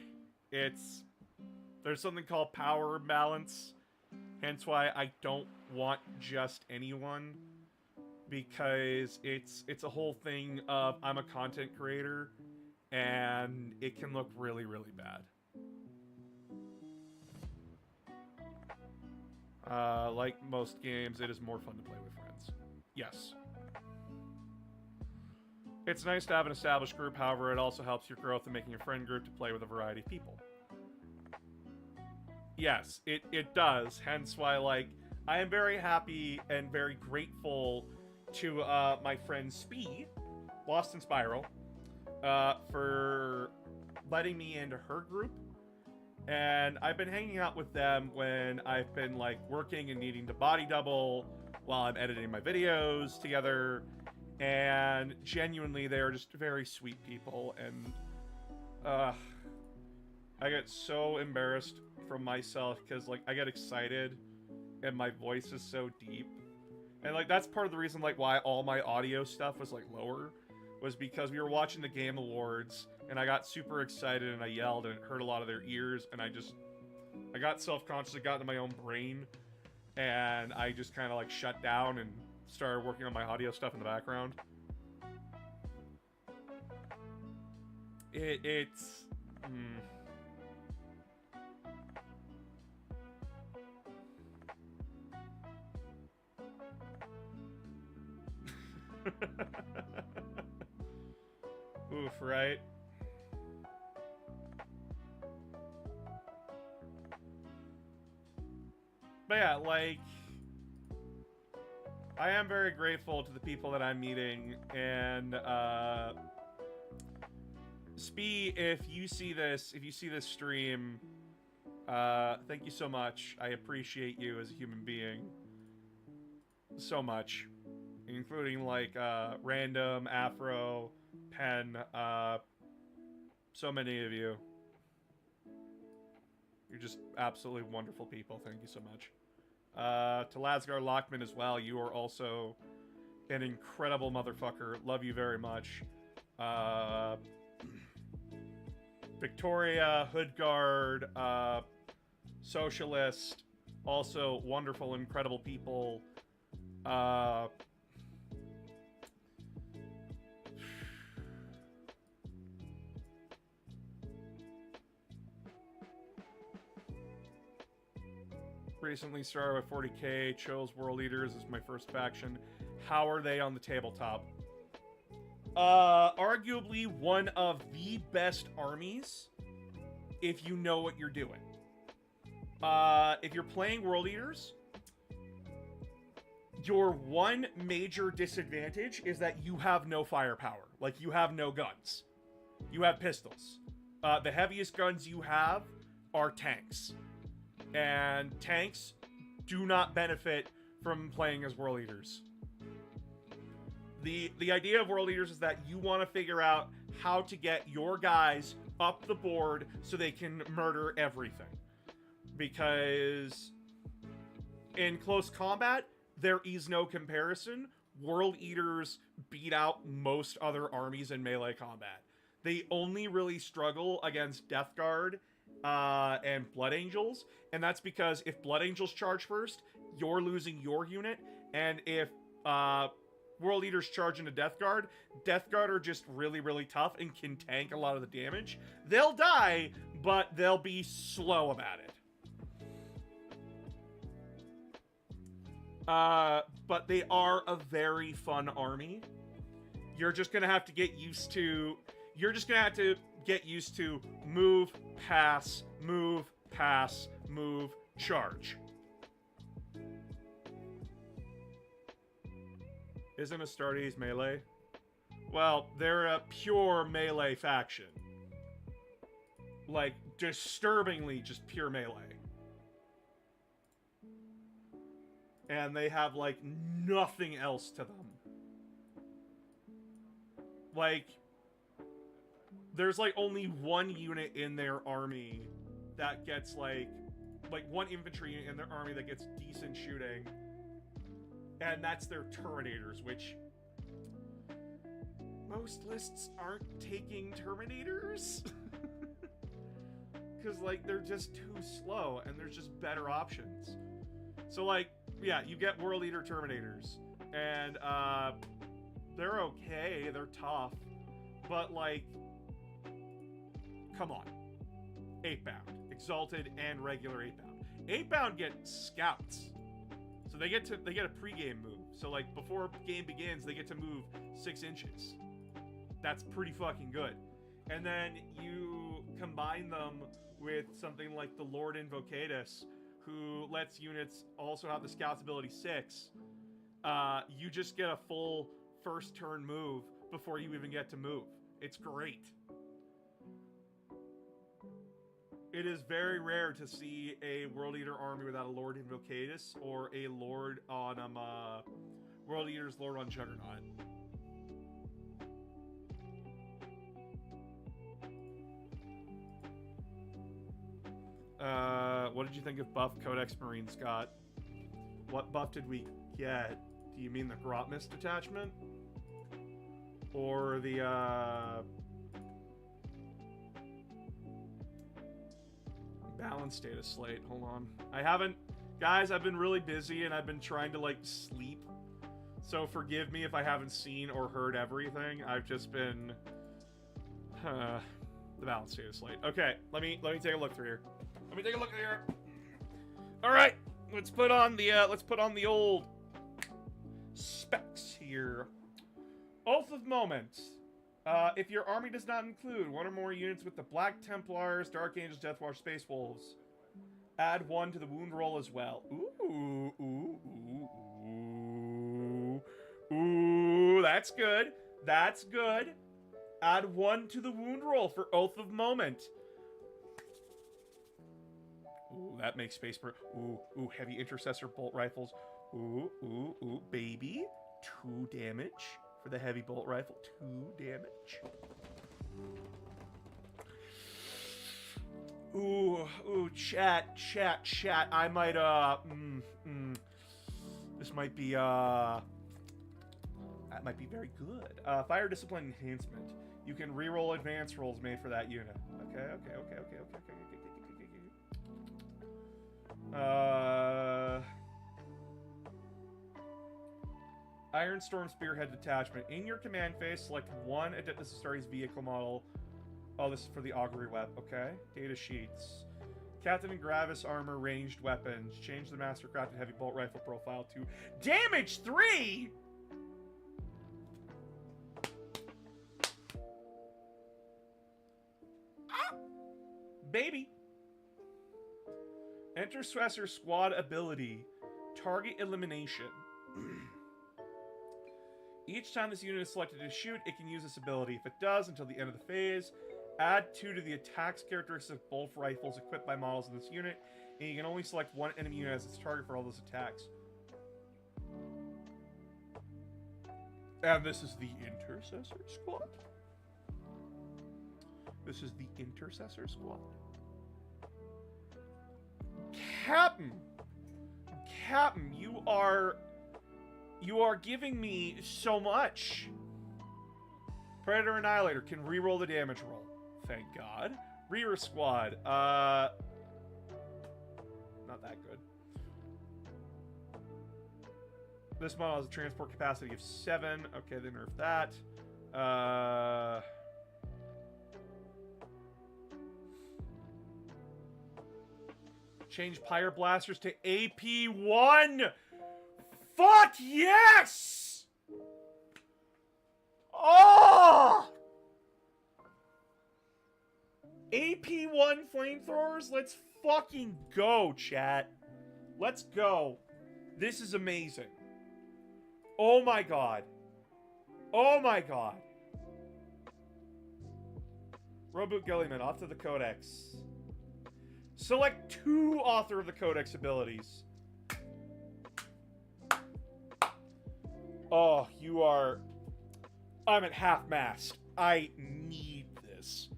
There's something called power balance. Hence why I don't want just anyone. Because it's a whole thing of I'm a content creator. And it can look really, really bad. Like most games, it is more fun to play with friends. Yes. It's nice to have an established group, however, it also helps your growth in making a friend group to play with a variety of people. Yes, it does. Hence why, like, I am very happy and very grateful to my friend Spee, Lost in Spiral, for letting me into her group. And I've been hanging out with them when I've been, like, working and needing to body double while I'm editing my videos together. And genuinely, they are just very sweet people. And, I get so embarrassed from myself because, like, I get excited and my voice is so deep. And, like, that's part of the reason, like, why all my audio stuff was, like, lower. Was because we were watching the Game Awards, and I got super excited, and I yelled, and it hurt a lot of their ears, and I got self-conscious, it got into my own brain, and I just kind of, like, shut down and started working on my audio stuff in the background. It's... Oof, right? But yeah, like, I am very grateful to the people that I'm meeting, and, Spee, if you see this stream, thank you so much. I appreciate you as a human being so much, including, like, Random, Afro, Pen, so many of you. You're just absolutely wonderful people. Thank you so much. To Lasgar Lockman as well. You are also an incredible motherfucker. Love you very much. Victoria, Hoodguard, Socialist, also wonderful, incredible people. Recently started with 40k, chose World Leaders as my first faction. How are they on the tabletop? Arguably one of the best armies if you know what you're doing. If you're playing World Eaters, your one major disadvantage is that you have no firepower. Like, you have no guns. You have pistols. The heaviest guns you have are tanks. And tanks do not benefit from playing as World Eaters. The idea of World Eaters is that you want to figure out how to get your guys up the board so they can murder everything. Because in close combat, there is no comparison. World Eaters beat out most other armies in melee combat. They only really struggle against Death Guard and Blood Angels, and that's because if Blood Angels charge first, you're losing your unit, and if World Eaters charge into Death Guard are just really, really tough and can tank a lot of the damage. They'll die, but they'll be slow about it. But they are a very fun army. You're just gonna have to get used to... You're just gonna have to get used to move, pass, pass, move, charge. Isn't Astartes melee? Well, they're a pure melee faction. Like, disturbingly just pure melee. And they have, like, nothing else to them. Like, there's, like, only one unit in their army that gets, like one infantry unit in their army that gets decent shooting. And that's their Terminators, which most lists aren't taking Terminators. Because, like, they're just too slow, and there's just better options. So, like, yeah, you get World Eater Terminators. And, they're okay, they're tough. But, like, come on. 8-bound. Exalted and regular 8-bound. 8-bound get scouts. So they get a pregame move. So, like, before game begins, they get to move 6 inches. That's pretty fucking good. And then you combine them with something like the Lord Invocatus, who lets units also have the Scout's ability 6. You just get a full first turn move before you even get to move. It's great. It is very rare to see a World Eater army without a Lord Invocatus or a Lord on World Eater's Lord on Juggernaut. What did you think of buff Codex Marine, Scott? What buff did we get? Do you mean the Grotmist detachment? Or the, balance data slate? Hold on. Guys, I've been really busy and I've been trying to, like, sleep. So forgive me if I haven't seen or heard everything. I've just been, the balance data slate. Okay, let me take a look through here. Let me take a look here. All right, let's put on the old specs here. Oath of Moment. If your army does not include one or more units with the Black Templars, Dark Angels, Deathwatch, Space Wolves, add 1 to the wound roll as well. Ooh, ooh, ooh, ooh, ooh. That's good. That's good. Add 1 to the wound roll for Oath of Moment. Ooh, that makes space for... Ooh, ooh, heavy intercessor bolt rifles. Ooh, ooh, ooh, baby. 2 damage for the heavy bolt rifle. 2 damage. Ooh, ooh, chat. I might, this might be, that might be very good. Fire Discipline Enhancement. You can reroll advance rolls made for that unit. Okay. Iron Storm Spearhead Detachment. In your command phase, select 1 Adeptus Astartes vehicle model. Oh, this is for the augury web. Okay. Data sheets. Captain and Gravis armor, ranged weapons. Change the Mastercrafted heavy bolt rifle profile to damage 3. Baby. Intercessor squad ability. Target elimination. Each time this unit is selected to shoot, it can use this ability. If it does, until the end of the phase, add 2 to the attack's characteristic of both rifles equipped by models in this unit, and you can only select 1 enemy unit as its target for all those attacks. And this is the Intercessor Squad. This is the Intercessor Squad. Captain, you are giving me so much. Predator Annihilator can reroll the damage roll. Thank God. Reaver Squad. Not that good. This model has a transport capacity of 7. Okay, they nerfed that. Change Pyre Blasters to AP1! Fuck yes! Oh! AP1 flamethrowers? Let's fucking go, chat. Let's go. This is amazing. Oh my god. Oh my god. Roboot Gilliman, off to the Codex. Select 2 Author of the Codex abilities. Oh, you are... I'm at half-mast. I need this.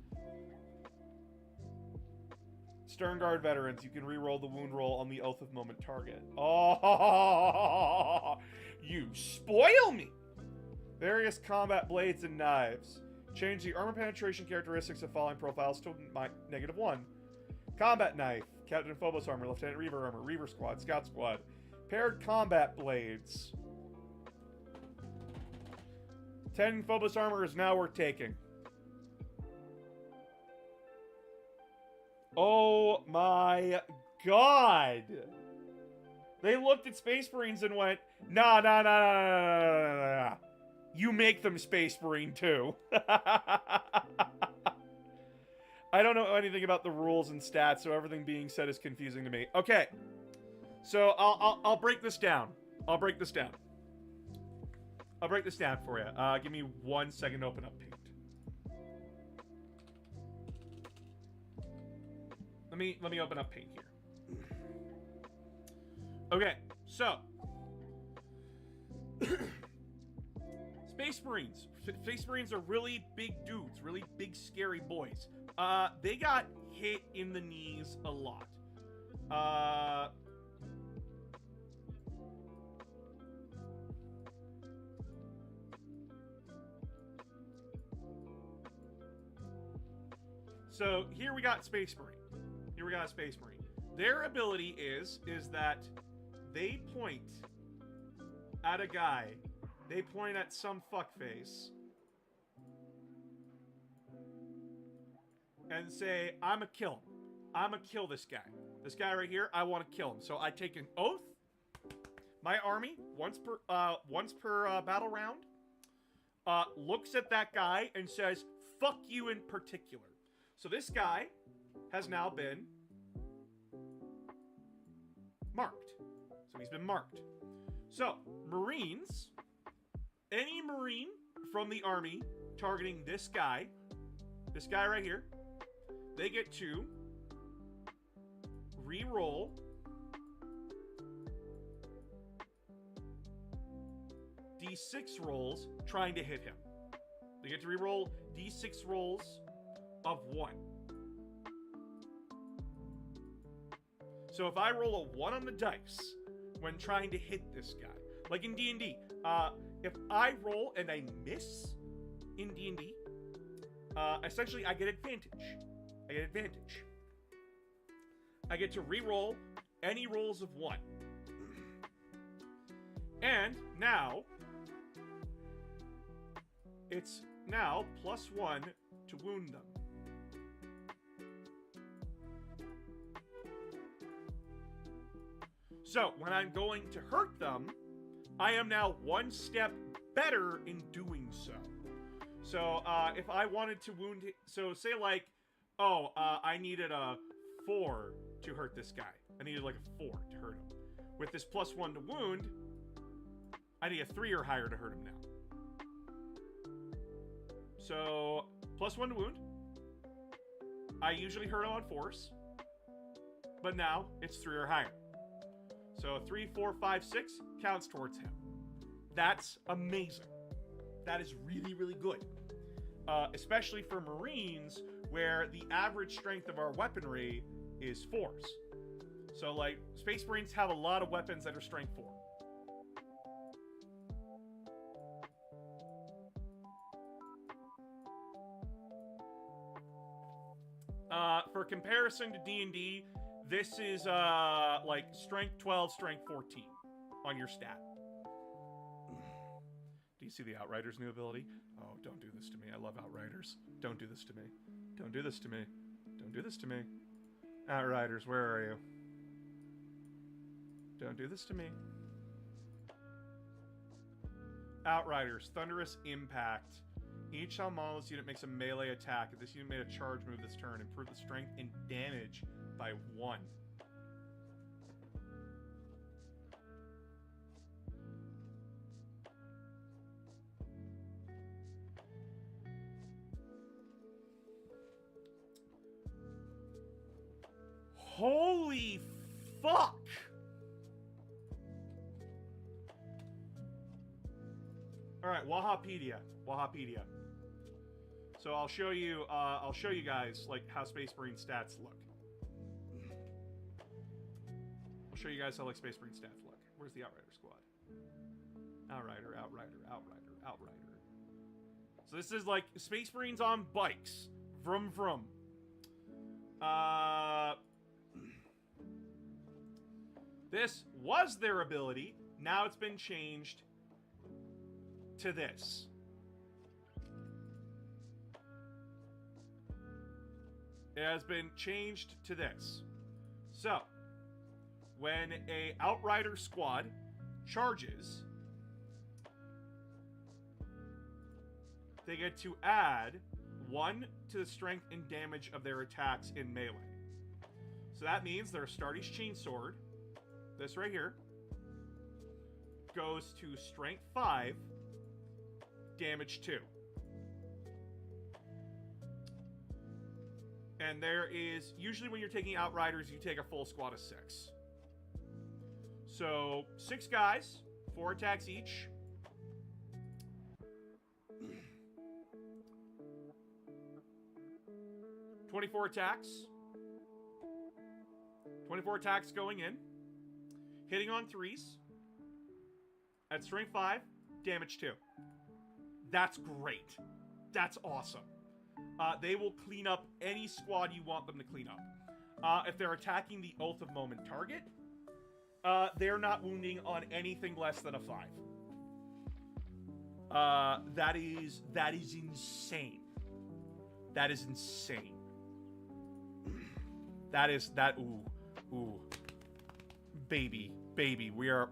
Sternguard veterans, you can re-roll the wound roll on the Oath of Moment target. Oh, you spoil me! Various combat blades and knives. Change the armor penetration characteristics of following profiles to -1. Combat knife. Captain Phobos armor, Lieutenant Reaver armor, Reaver squad, Scout squad. Paired combat blades. 10 Phobos armor is now worth taking. Oh my god! They looked at Space Marines and went, nah. You make them Space Marine too. I don't know anything about the rules and stats, so everything being said is confusing to me. Okay, so I'll break this down. I'll break this down for you. Give me 1 second to open up Paint. Let me open up Paint here. Okay, so Space Marines. Space Marines are really big dudes, really big scary boys. They got hit in the knees a lot. So here we got Space Marine. Here we got a Space Marine. Their ability is that they point at a guy. They point at some fuckface. And say, I'ma kill him. I'ma kill this guy. This guy right here, I want to kill him. So I take an oath. My army, once per battle round, looks at that guy and says, fuck you in particular. So this guy has now been marked. So he's been marked. So, Marines, any Marine from the army targeting this guy right here, they get to re-roll D6 rolls trying to hit him. They get to re-roll D6 rolls of 1. So if I roll a 1 on the dice when trying to hit this guy, like in D&D, if I roll and I miss in D&D, essentially I get advantage. I get to re-roll any rolls of 1. And now, it's now +1 to wound them. So, when I'm going to hurt them, I am now 1 step better in doing so. So, if I wanted to wound... So, say like, I needed a 4 to hurt this guy. I needed like a 4 to hurt him. With this +1 to wound, I need a 3 or higher to hurt him now. So, +1 to wound. I usually hurt him on 4s. But now, it's 3 or higher. So 3, 4, 5, 6 counts towards him. That's amazing. That is really, really good. Especially for Marines, where the average strength of our weaponry is 4s. So, like, Space Marines have a lot of weapons that are strength 4. For comparison to D&D, this is, like, strength 12, strength 14 on your stat. Do you see the Outriders' new ability? Oh, don't do this to me. I love Outriders. Don't do this to me. Don't do this to me. Don't do this to me. Outriders, where are you? Don't do this to me. Outriders, Thunderous Impact. Each time this unit makes a melee attack, if this unit made a charge move this turn, improve the strength and damage by 1. Holy fuck! Alright, Wahapedia. So I'll show you guys like how Space Marine stats look. I'll show you guys how like Space Marine stats look. Where's the Outrider squad? Outrider. So this is like Space Marines on bikes. Vroom vroom. This was their ability. Now it's been changed to this. It has been changed to this. So, when a Outrider squad charges, they get to add 1 to the strength and damage of their attacks in melee. So that means their Astartes Chainsword, this right here, goes to strength 5, damage 2. And there is, usually when you're taking Outriders, you take a full squad of 6. So, 6 guys, 4 attacks each. $24 attacks. 24 attacks going in. Hitting on 3s. At strength 5, damage 2. That's great. That's awesome. They will clean up any squad you want them to clean up. If they're attacking the Oath of Moment target, they're not wounding on anything less than a 5. That is insane. That is insane. Ooh. Baby. We are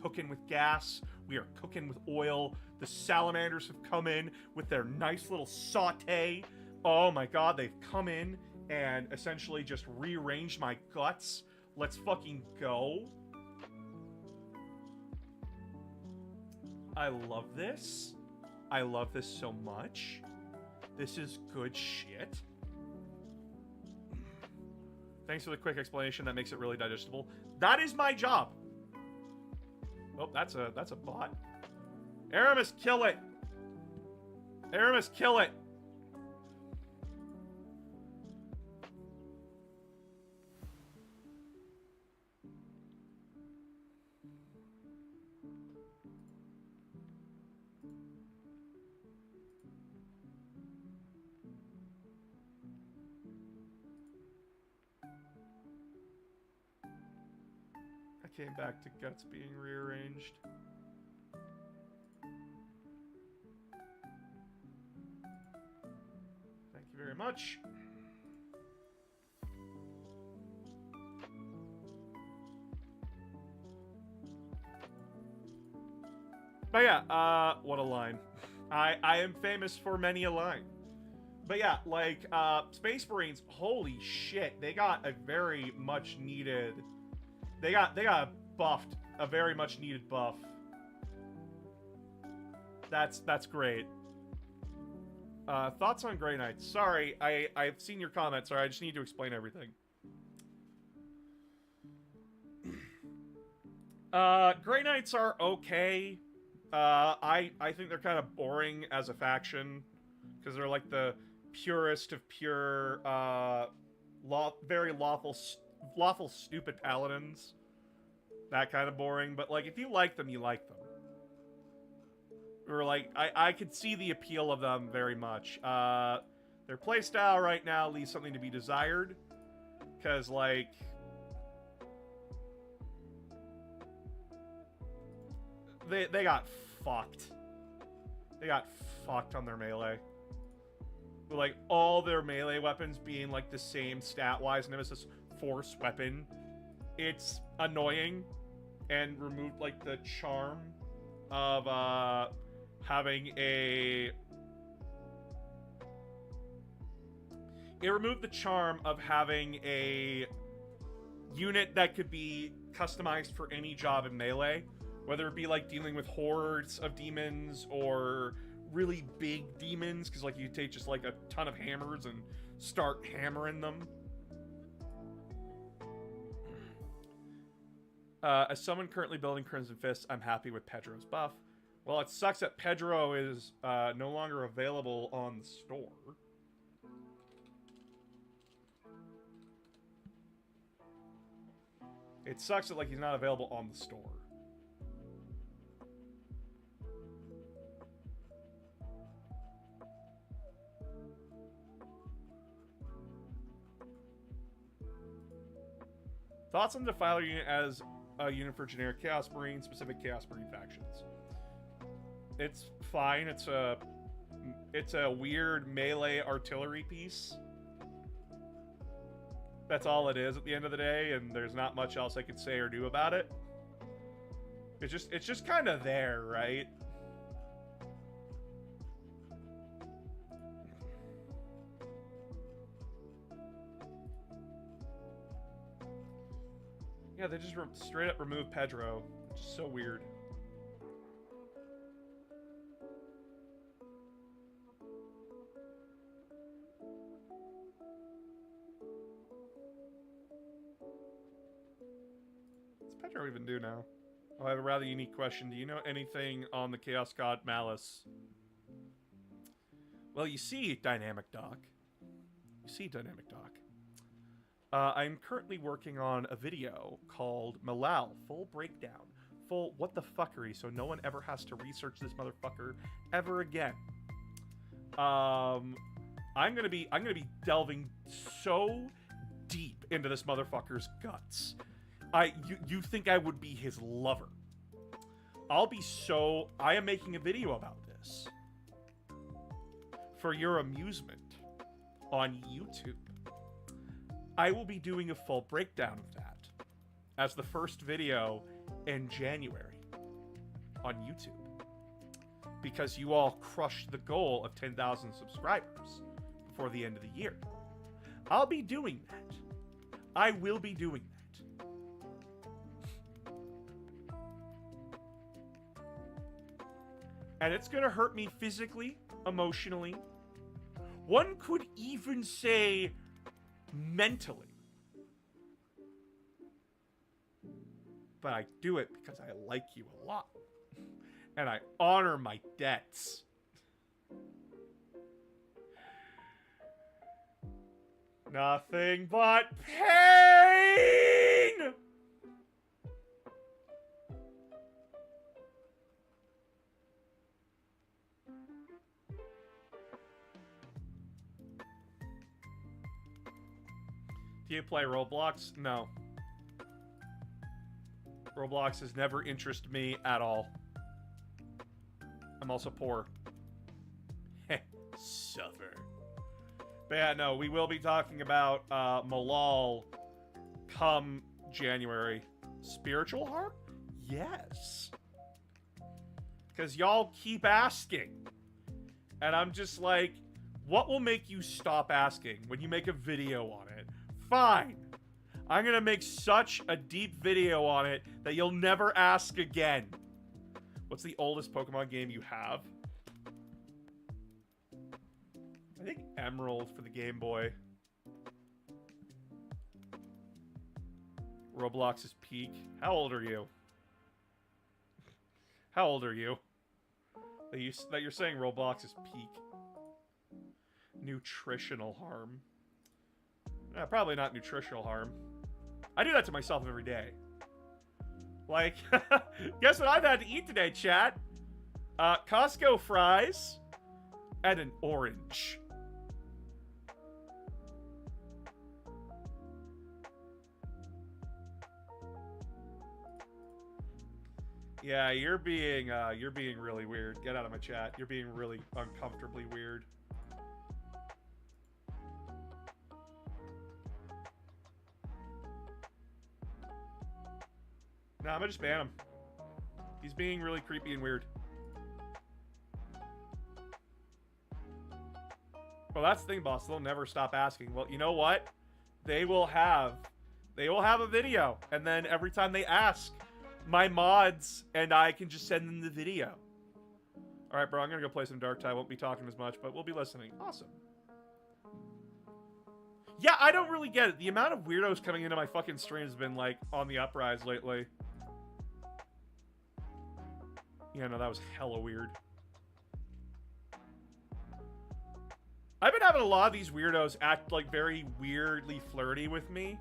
cooking with gas. We are cooking with oil. The salamanders have come in with their nice little saute. Oh my god, they've come in and essentially just rearranged my guts. Let's fucking go. I love this. I love this so much. This is good shit. Thanks for the quick explanation. That makes it really digestible. That is my job. Oh, that's a bot. Aramis, kill it! Aramis, kill it! I came back to guts being rearranged. Very much. But yeah, what a line. I am famous for many a line. But yeah, like, Space Marines, holy shit, they got a very much needed... They got buffed, a very much needed buff. That's great. Thoughts on Grey Knights? Sorry, I've seen your comments. Sorry, I just need to explain everything. Grey Knights are okay. I think they're kind of boring as a faction. Because they're like the purest of pure, very lawful, stupid paladins. That kind of boring. But, like, if you like them, you like them. Or, like, I could see the appeal of them very much. Their playstyle right now leaves something to be desired. Because, like... They got fucked. They got fucked on their melee. With, like, all their melee weapons being, like, the same stat-wise Nemesis Force weapon. It's annoying. And removed, like, the charm of, having a It removed the charm of having a unit that could be customized for any job in Melee, whether it be like dealing with hordes of demons or really big demons, because like you take just like a ton of hammers and start hammering them. As someone currently building Crimson Fist, I'm happy with Pedro's buff. Well, it sucks that Pedro is no longer available on the store. It sucks that like he's not available on the store. Thoughts on the Defiler unit as a unit for generic Chaos Marine, specific Chaos Marine factions? It's fine. It's a weird melee artillery piece. That's all it is at the end of the day, and there's not much else I could say or do about it. It's just kind of there, right? Yeah, they just straight up remove Pedro, which is so weird. What's Pedro even do now? Oh, I have a rather unique question. Do you know anything on the Chaos God Malice? Well, you see, Dynamic Doc. I'm currently working on a video called Malal, full breakdown, full what the fuckery, so no one ever has to research this motherfucker ever again. I'm gonna be delving so deep into this motherfucker's guts. You think I would be his lover? I am making a video about this for your amusement on YouTube. I will be doing a full breakdown of that as the first video in January on YouTube, because you all crushed the goal of 10,000 subscribers before the end of the year. I'll be doing that. I will be doing that. And it's gonna hurt me physically, emotionally. One could even say mentally. But I do it because I like you a lot. And I honor my debts. Nothing but pain! Do you play Roblox? No. Roblox has never interested me at all. I'm also poor. Suffer. But yeah, no, we will be talking about Malal come January. Spiritual harm? Yes. Because y'all keep asking. And I'm just like, what will make you stop asking when you make a video on it? Fine. I'm gonna make such a deep video on it that you'll never ask again. What's the oldest Pokemon game you have? I think Emerald for the Game Boy. Roblox's peak. How old are you? How old are you? That you're saying Roblox is peak. Nutritional harm. Probably not nutritional harm. I do that to myself every day. Like, guess what I've had to eat today, chat? Costco fries and an orange. Yeah, you're being really weird. Get out of my chat. You're being really uncomfortably weird. Nah, I'm gonna just ban him. He's being really creepy and weird. Well, that's the thing, boss. They'll never stop asking. Well, you know what? They will have a video, and then every time they ask, my mods and I can just send them the video. All right, bro, I'm gonna go play some Dark Tide. Won't be talking as much, but we'll be listening. Awesome. Yeah, I don't really get it. The amount of weirdos coming into my fucking stream has been, like, on the uprise lately. Yeah, no, that was hella weird. I've been having a lot of these weirdos act, like, very weirdly flirty with me.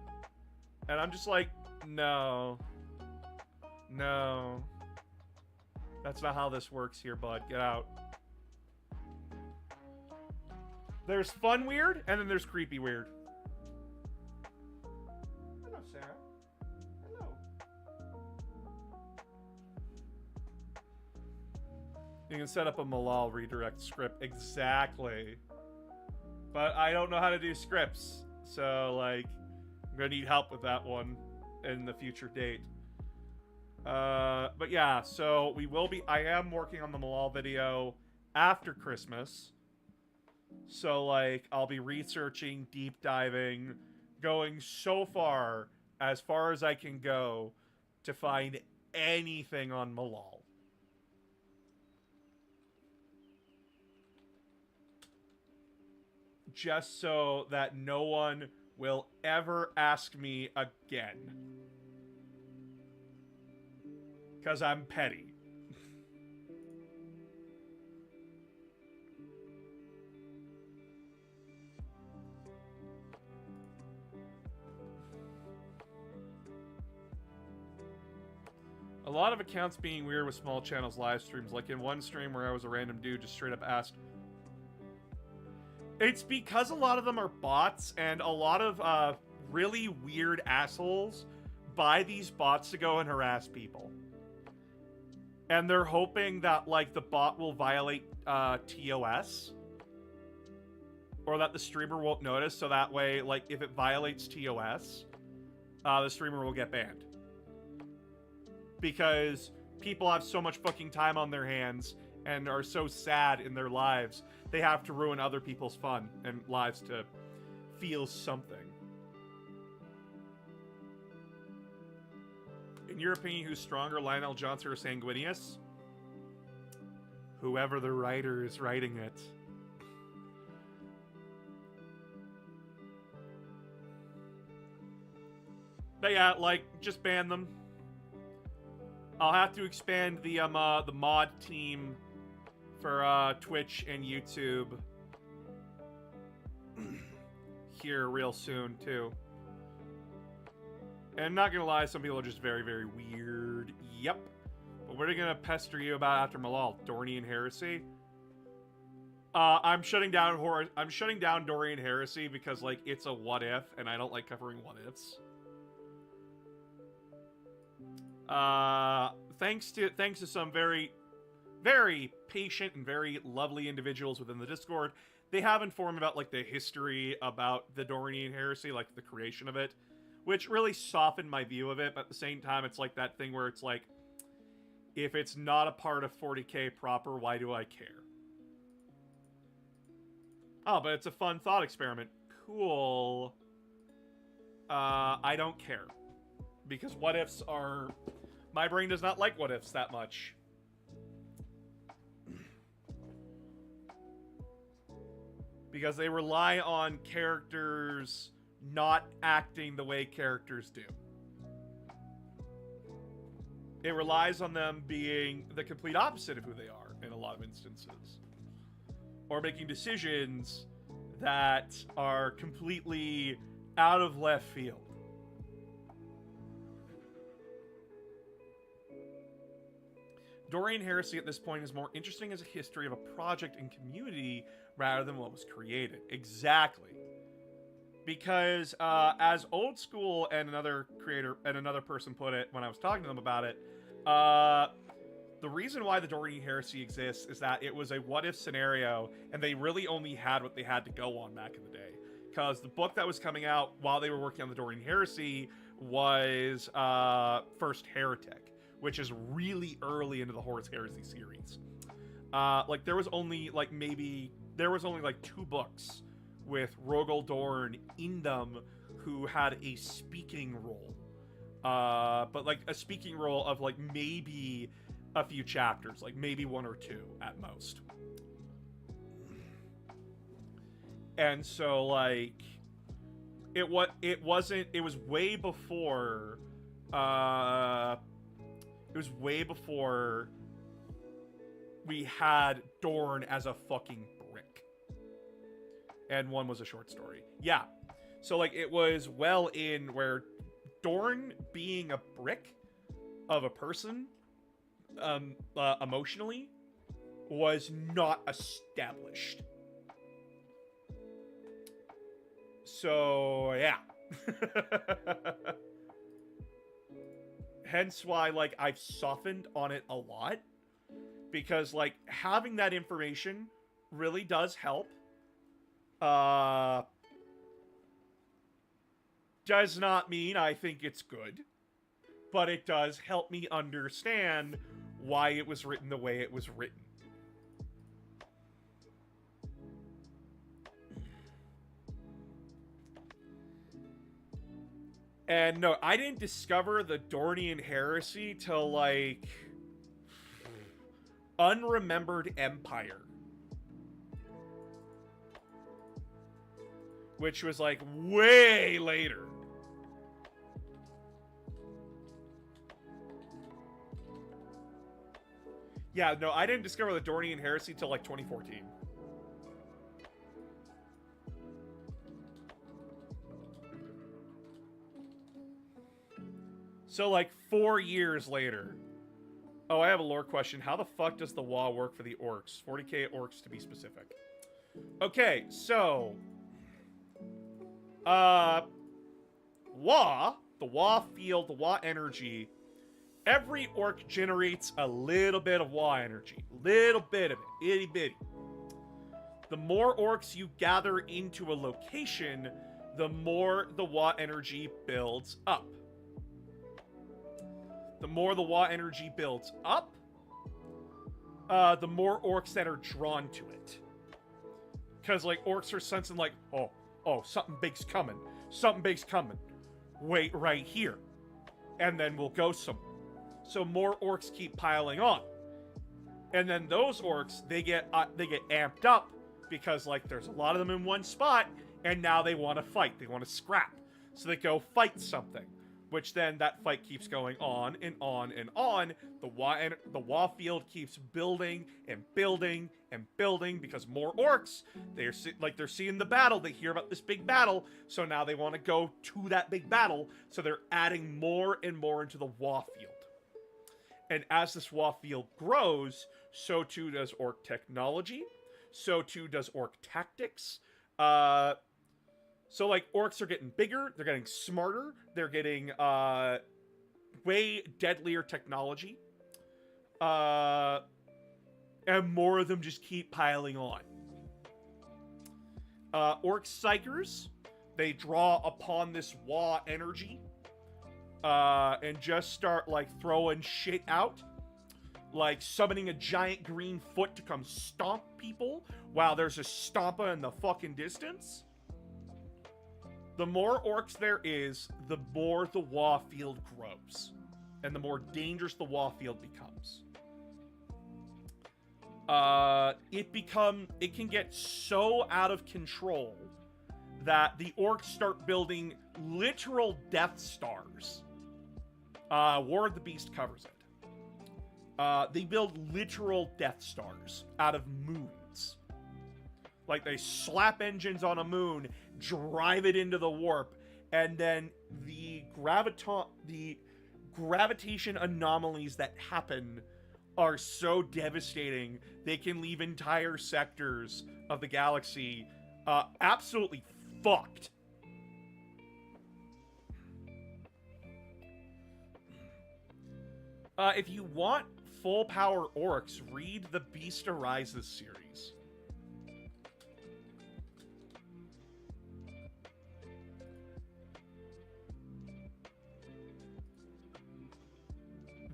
And I'm just like, no. No. That's not how this works here, bud. Get out. There's fun weird, and then there's creepy weird. Hello, Sarah. Hello. You can set up a Malal redirect script. Exactly. But I don't know how to do scripts. So, like, I'm gonna need help with that one in the future date. But yeah, so I am working on the Malal video after Christmas. So, like, I'll be researching, deep diving, going so far as I can go to find anything on Malal. Just so that no one will ever ask me again. Because I'm petty. A lot of accounts being weird with small channels live streams. Like in one stream where I was a random dude just straight up asked. It's because a lot of them are bots, and a lot of really weird assholes buy these bots to go and harass people. And they're hoping that, like, the bot will violate TOS. Or that the streamer won't notice, so that way, like, if it violates TOS, the streamer will get banned. Because people have so much fucking time on their hands and are so sad in their lives, they have to ruin other people's fun and lives to feel something. In your opinion, who's stronger, Lionel Johnson or Sanguinius? Whoever the writer is writing it. But yeah, like, just ban them. I'll have to expand the mod team for Twitch and YouTube here real soon too. And I'm not gonna lie, some people are just very, very weird. Yep. But what are they gonna pester you about after Malal? Dornian Heresy? I'm shutting down Dorian Heresy because, like, it's a what if, and I don't like covering what ifs. Thanks to some very, very patient and very lovely individuals within the Discord, they have informed about, like, the history about the Dornian Heresy, like, the creation of it, which really softened my view of it, but at the same time, it's like that thing where it's like, if it's not a part of 40k proper, why do I care? Oh, but it's a fun thought experiment. Cool. I don't care. Because what ifs are... My brain does not like what ifs that much. Because they rely on characters not acting the way characters do. It relies on them being the complete opposite of who they are in a lot of instances. Or making decisions that are completely out of left field. Dorian Heresy at this point is more interesting as a history of a project and community rather than what was created. Exactly. Because as Old School and another creator and another person put it when I was talking to them about it, the reason why the Dorian Heresy exists is that it was a what-if scenario, and they really only had what they had to go on back in the day. Because the book that was coming out while they were working on the Dorian Heresy was First Heretic, which is really early into the Horus Heresy series. Like, there was only, like, 2 books with Rogel Dorn in them who had a speaking role. But like a speaking role of like maybe a few chapters, like maybe 1 or 2 at most. And so like it was way before we had Dorn as a fucking brick. And 1 was a short story. Yeah. So like it was well in where Dorn being a brick of a person emotionally was not established. So yeah. Hence why like I've softened on it a lot, because like having that information really does help. Does not mean I think it's good, but it does help me understand why it was written the way it was written. And no, I didn't discover the Dornian heresy till like Unremembered Empire, which was like way later. Yeah, no, I didn't discover the Dornian heresy till like 2014. So like 4 years later. Oh, I have a lore question. How the fuck does the WA work for the orcs? 40k orcs to be specific. Okay, so WA, the WA field, the WA energy, every orc generates a little bit of WA energy. Little bit of it. Itty bitty. The more orcs you gather into a location, the more the WA energy builds up. The more the WA energy builds up, the more orcs that are drawn to it. Because, like, orcs are sensing, like, oh, something big's coming. Something big's coming. Wait right here. And then we'll go somewhere. So more orcs keep piling on. And then those orcs, they get amped up because, like, there's a lot of them in one spot, and now they want to fight. They want to scrap. So they go fight something. Which then that fight keeps going on and on and on. The WA field keeps building and building and building because more orcs, they're seeing the battle. They hear about this big battle, so now they want to go to that big battle. So they're adding more and more into the WA field. And as this WA field grows, so too does orc technology. So too does orc tactics. So, like, orcs are getting bigger, they're getting smarter, they're getting, way deadlier technology. And more of them just keep piling on. Orc psychers, they draw upon this WA energy, and just start, like, throwing shit out. Like, summoning a giant green foot to come stomp people while there's a stompa in the fucking distance. The more orcs there is, the more the WA field grows. And the more dangerous the WA field becomes. It can get so out of control that the orcs start building literal Death Stars. War of the Beast covers it. They build literal Death Stars out of moons. Like, they slap engines on a moon, drive it into the warp, and then the gravitation anomalies that happen are so devastating, they can leave entire sectors of the galaxy absolutely fucked. If you want full power orcs, read the Beast Arises series.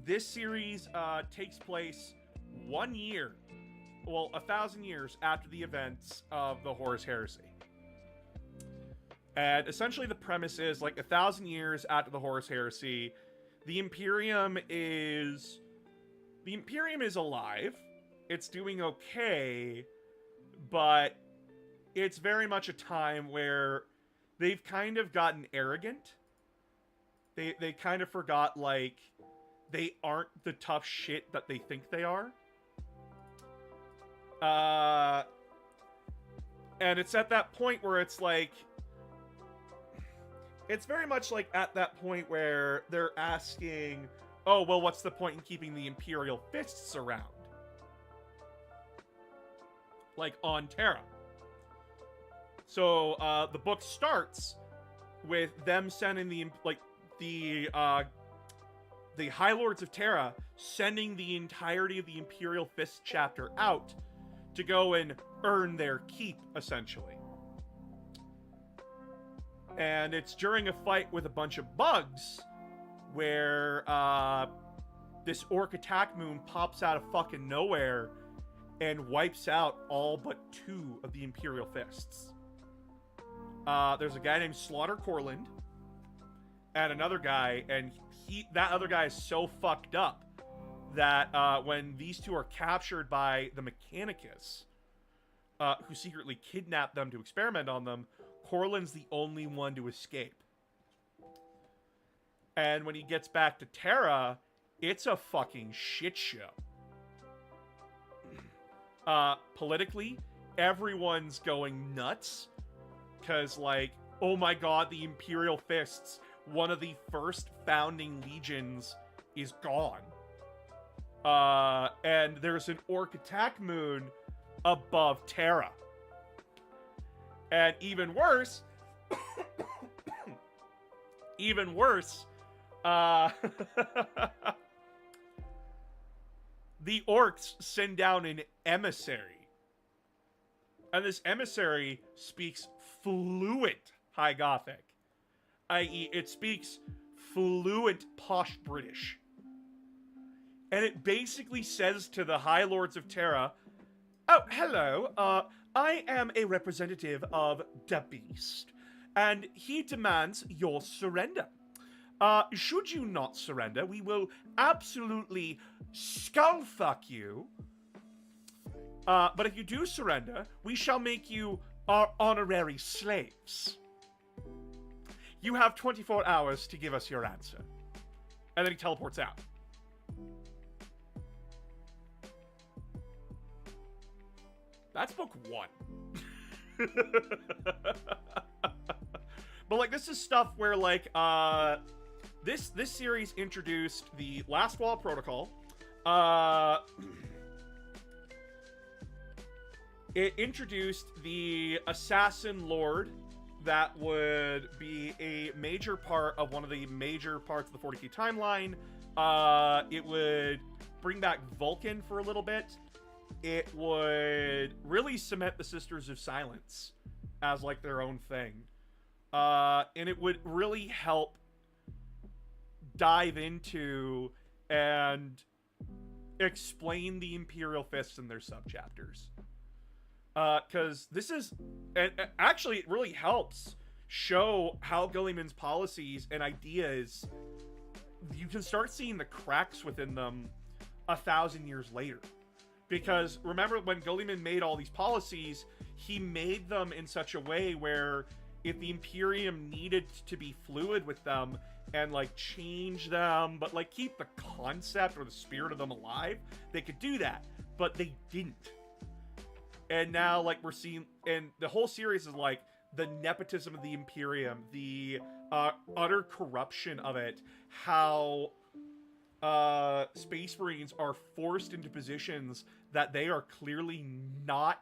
This series takes place 1 year, well, 1,000 years after the events of the Horus Heresy. And essentially the premise is, like, 1,000 years after the Horus Heresy, the Imperium is alive. It's doing okay, but it's very much a time where they've kind of gotten arrogant. They kind of forgot, like, they aren't the tough shit that they think they are. And it's at that point where it's like, it's very much like at that point where they're asking, oh, well, what's the point in keeping the Imperial fists around? Like, on Terra. So, the book starts with them sending the High Lords of Terra sending the entirety of the Imperial Fist chapter out to go and earn their keep, essentially. And it's during a fight with a bunch of bugs where this Orc attack moon pops out of fucking nowhere and wipes out all but 2 of the Imperial Fists. There's a guy named Slaughter Corland and another guy, and that other guy is so fucked up that when these 2 are captured by the Mechanicus, who secretly kidnapped them to experiment on them, Corland's the only one to escape. And when he gets back to Terra, it's a fucking shit show. Politically, everyone's going nuts. Because, like, oh my god, the Imperial Fists, one of the first founding legions, is gone. And there's an Orc attack moon above Terra. And even worse, the Orcs send down an emissary. And this emissary speaks fluent High Gothic, i.e. it speaks fluent posh British. And it basically says to the High Lords of Terra, oh, hello, I am a representative of the Beast, and he demands your surrender. Should you not surrender, we will absolutely skullfuck you. But if you do surrender, we shall make you our honorary slaves. You have 24 hours to give us your answer. And then he teleports out. That's book 1. But, like, this is stuff where, like, this series introduced the Last Wall Protocol. It introduced the Assassin Lord that would be a major part of one of the major parts of the 40k timeline. It would bring back Vulcan for a little bit. It would really cement the Sisters of Silence as, like, their own thing. And it would really help dive into and explain the Imperial Fists and their subchapters. Because this is... And actually, it really helps show how Guilliman's policies and ideas... You can start seeing the cracks within them 1,000 years later. Because remember, when Guilliman made all these policies, he made them in such a way where if the Imperium needed to be fluid with them and, like, change them, but, like, keep the concept or the spirit of them alive, they could do that. But they didn't. And now, like, we're seeing... And the whole series is, like, the nepotism of the Imperium, the utter corruption of it, how... Space Marines are forced into positions that they are clearly not,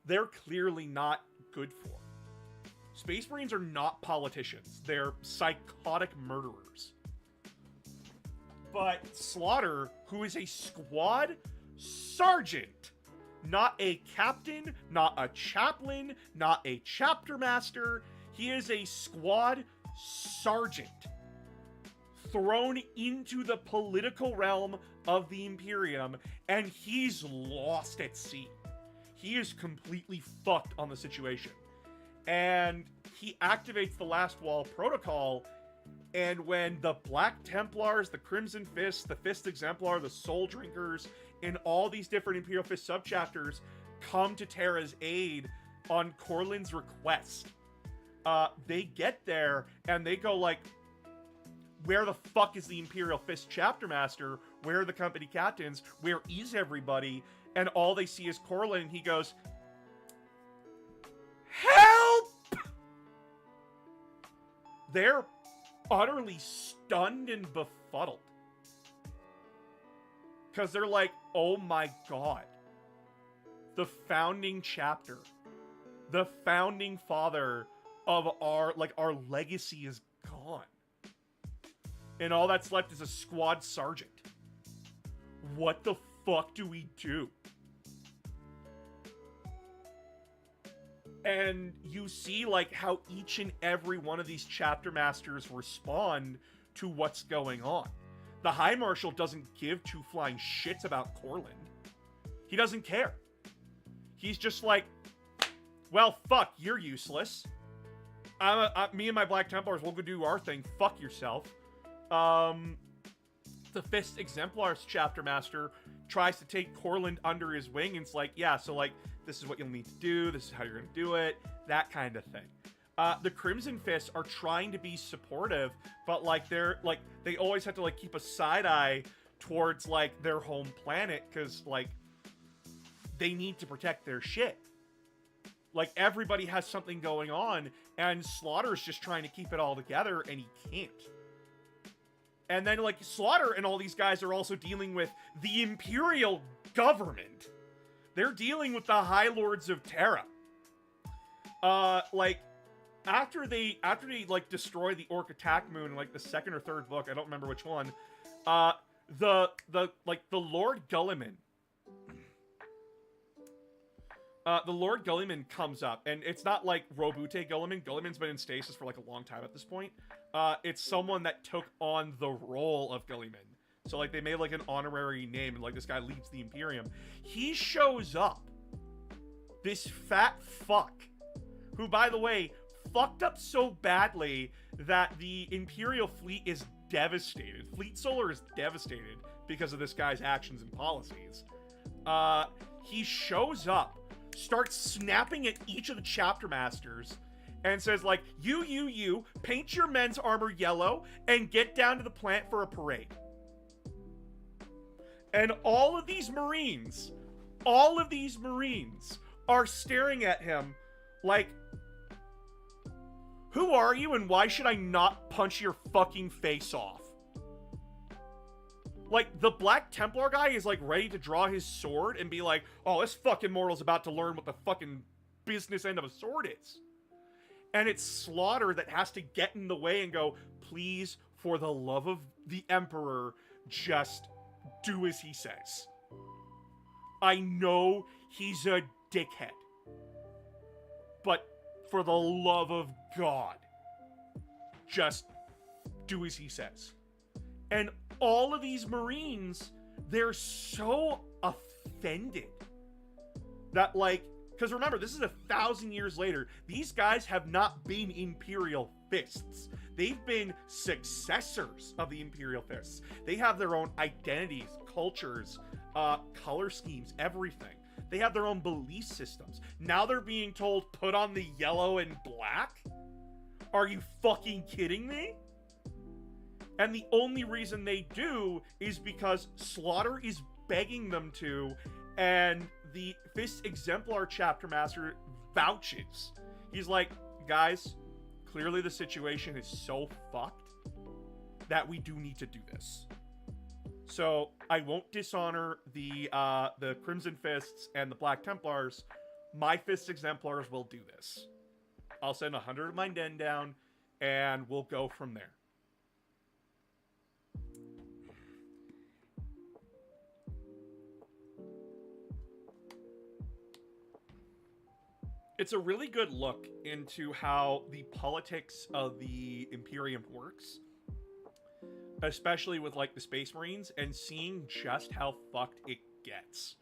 they're clearly not good for. Space Marines are not politicians. They're psychotic murderers. But Slaughter, who is a squad sergeant, not a captain, not a chaplain, not a chapter master, he is a squad sergeant. Thrown into the political realm of the Imperium, and he's lost at sea. He is completely fucked on the situation. and he activates the Last Wall Protocol. And when the Black Templars, the Crimson Fists, the Fist Exemplar, the Soul Drinkers, and all these different Imperial Fist subchapters come to Terra's aid on Corlin's request, they get there and they go like, where the fuck is the Imperial Fist chapter master? Where are the company captains? Where is everybody? And all they see is Corlin, and he goes, help! They're utterly stunned and befuddled. Because they're like, oh my god. The founding chapter. The founding father of our legacy is gone. And all that's left is a squad sergeant. What the fuck do we do? And you see, like, how each and every one of these chapter masters respond to what's going on. The High Marshal doesn't give two flying shits about Corlin. He doesn't care. He's just like, well, fuck, you're useless. Me and my Black Templars will go do our thing. Fuck yourself. The Fist Exemplars chapter master tries to take Corlin under his wing, and it's like, yeah, so, like, this is what you'll need to do, this is how you're gonna do it, that kind of thing. The Crimson Fists are trying to be supportive, but, like, they always have to, like, keep a side eye towards, like, their home planet, because, like, they need to protect their shit. Like, everybody has something going on, and Slaughter's just trying to keep it all together, and he can't. And then, like, Slaughter and all these guys are also dealing with the Imperial government. They're dealing with the High Lords of Terra. Like, after they like, destroy the Orc Attack Moon in, like, the second or third book, I don't remember which one, the Lord Gulliman, the Lord Gulliman comes up, and it's not like Robute Gulliman. Gulliman's been in stasis for, like, a long time at this point. It's someone that took on the role of Gulliman. So, like, they made, like, an honorary name, and, like, this guy leads the Imperium. He shows up. This fat fuck, who, by the way, fucked up so badly that the Imperial fleet is devastated. Fleet Solar is devastated because of this guy's actions and policies. He shows up, starts snapping at each of the chapter masters, and says, like, you, paint your men's armor yellow and get down to the plant for a parade. And all of these Marines are staring at him like, who are you and why should I not punch your fucking face off? Like, the Black Templar guy is, like, ready to draw his sword and be like, oh, this fucking mortal's about to learn what the fucking business end of a sword is. And it's Slaughter that has to get in the way and go, please, for the love of the Emperor, just do as he says. I know he's a dickhead, but for the love of God, just do as he says. And all of these Marines, they're so offended that, like, because remember, this is 1,000 years later. These guys have not been Imperial Fists. They've been successors of the Imperial Fists. They have their own identities, cultures, color schemes, everything. They have their own belief systems. Now they're being told, put on the yellow and black? Are you fucking kidding me? And the only reason they do is because Slaughter is begging them to, and the Fist Exemplar chapter master vouches. He's like, guys, clearly the situation is so fucked that we do need to do this. So I won't dishonor the Crimson Fists and the Black Templars. My Fist Exemplars will do this. I'll send 100 of my den down, and we'll go from there. It's a really good look into how the politics of the Imperium works, especially with, like, the Space Marines, and seeing just how fucked it gets.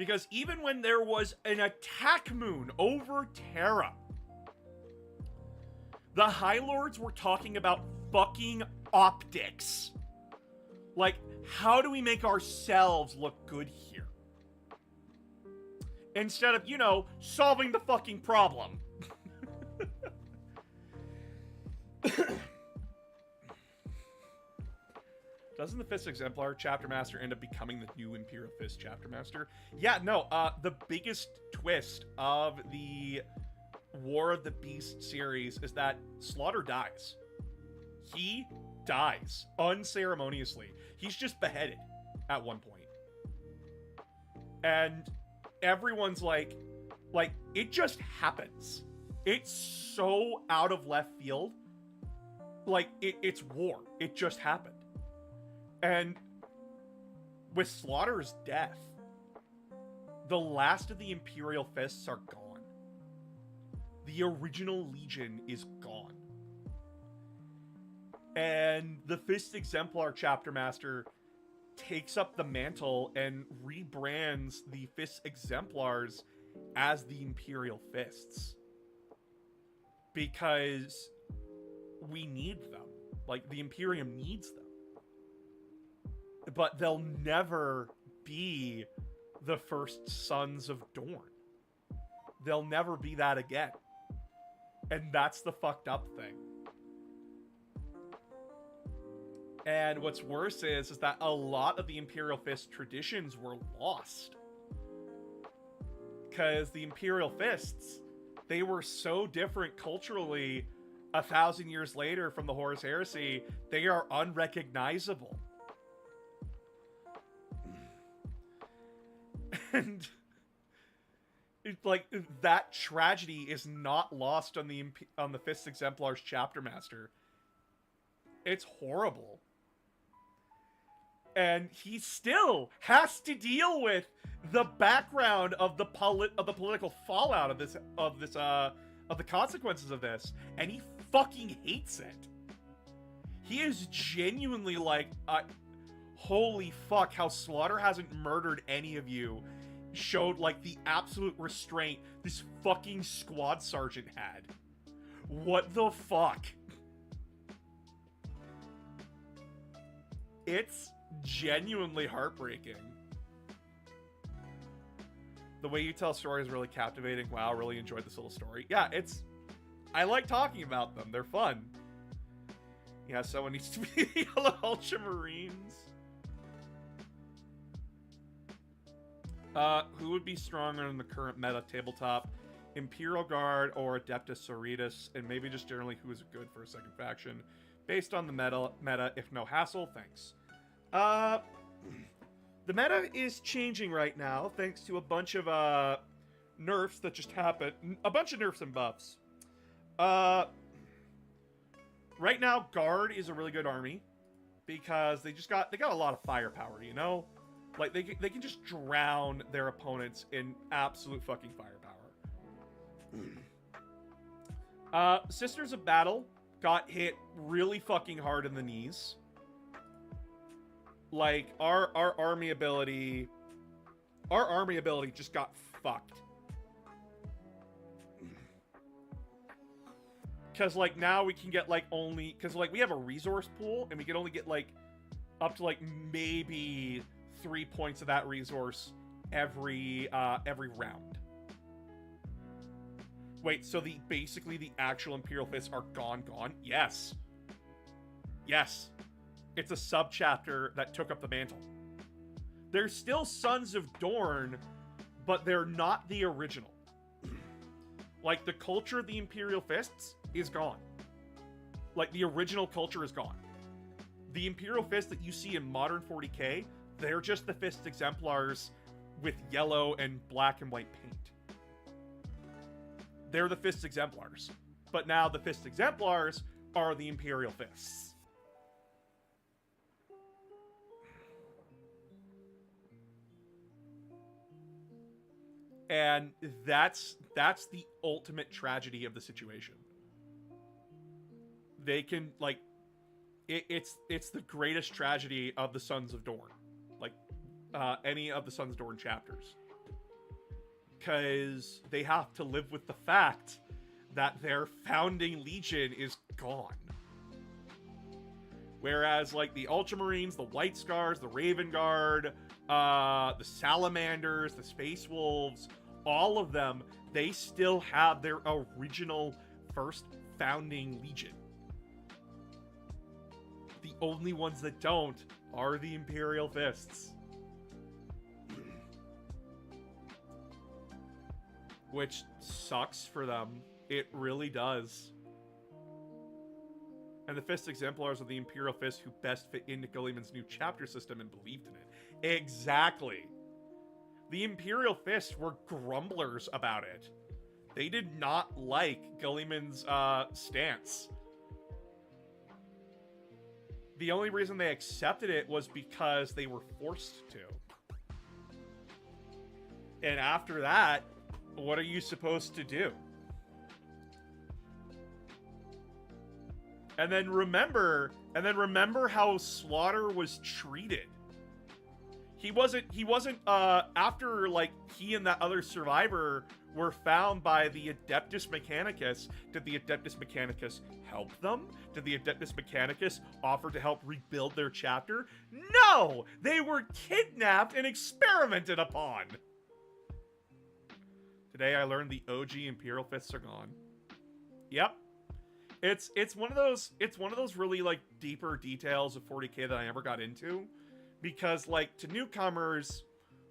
Because even when there was an attack moon over Terra, the High Lords were talking about fucking optics. Like, how do we make ourselves look good here? Instead of, you know, solving the fucking problem. Doesn't the Fist Exemplar Chapter Master end up becoming the new Imperial Fist Chapter Master? Yeah, no, the biggest twist of the War of the Beast series is that Slaughter dies. He dies unceremoniously. He's just beheaded at one point. And everyone's like, it just happens. It's so out of left field. Like, it's war. It just happened. And with Slaughter's death, the last of the Imperial Fists are gone. The original Legion is gone. And the Fist Exemplar Chapter Master takes up the mantle and rebrands the Fist Exemplars as the Imperial Fists. Because we need them. Like, the Imperium needs them. But they'll never be the first Sons of Dorn. They'll never be that again. And that's the fucked up thing. And what's worse is that a lot of the Imperial Fist traditions were lost. Because the Imperial Fists, they were so different culturally 1,000 years later from the Horus Heresy, they are unrecognizable. And like, that tragedy is not lost on the Fist Exemplar's Chapter Master. It's horrible. And he still has to deal with the background of the political fallout of the consequences of this, and he fucking hates it. He is genuinely like, holy fuck, how Slaughter hasn't murdered any of you showed like the absolute restraint this fucking squad sergeant had. What the fuck? It's genuinely heartbreaking. The way you tell stories is really captivating. Wow, really enjoyed this little story. Yeah, I like talking about them. They're fun. Yeah, someone needs to be the Yellow Ultramarines. Who would be stronger in the current meta tabletop? Imperial Guard or Adeptus Sororitas? And maybe just generally who is good for a second faction? Based on the meta, if no hassle, thanks. The meta is changing right now, thanks to a bunch of, nerfs that just happened. A bunch of nerfs and buffs. Right now, Guard is a really good army. Because they got a lot of firepower, you know? Like, they can just drown their opponents in absolute fucking firepower. Sisters of Battle got hit really fucking hard in the knees. Like, our army ability just got fucked. Because, like, now we can get, like, only... Because, like, we have a resource pool, and we can only get, like, up to, like, maybe 3 points of that resource every round. Wait, so basically the actual Imperial Fists are gone? Yes. Yes. It's a sub-chapter that took up the mantle. They're still Sons of Dorn, but they're not the original. Like, the culture of the Imperial Fists is gone. Like, the original culture is gone. The Imperial Fists that you see in modern 40k, they're just the Fist Exemplars with yellow and black and white paint. They're the Fist Exemplars. But now the Fist Exemplars are the Imperial Fists. And that's the ultimate tragedy of the situation. They can, like, it's the greatest tragedy of the Sons of Dorn. Like, any of the Sons of Dorn chapters. because they have to live with the fact that their founding legion is gone. Whereas, like, the Ultramarines, the White Scars, the Raven Guard, the Salamanders, the Space Wolves, all of them, they still have their original first founding legion. The only ones that don't are the Imperial Fists. Which sucks for them. It really does. And the Fist Exemplars are the Imperial Fists who best fit into Guilliman's new chapter system and believed in it. Exactly. The Imperial Fists were grumblers about it. They did not like Guilliman's stance. The only reason they accepted it was because they were forced to. And after that, what are you supposed to do? And then remember how Slaughter was treated. He wasn't, after, like, he and that other survivor were found by the Adeptus Mechanicus, did the Adeptus Mechanicus help them? Did the Adeptus Mechanicus offer to help rebuild their chapter? No! They were kidnapped and experimented upon! Today I learned the OG Imperial Fists are gone. Yep. It's one of those really, like, deeper details of 40K that I never got into. Because, like, to newcomers,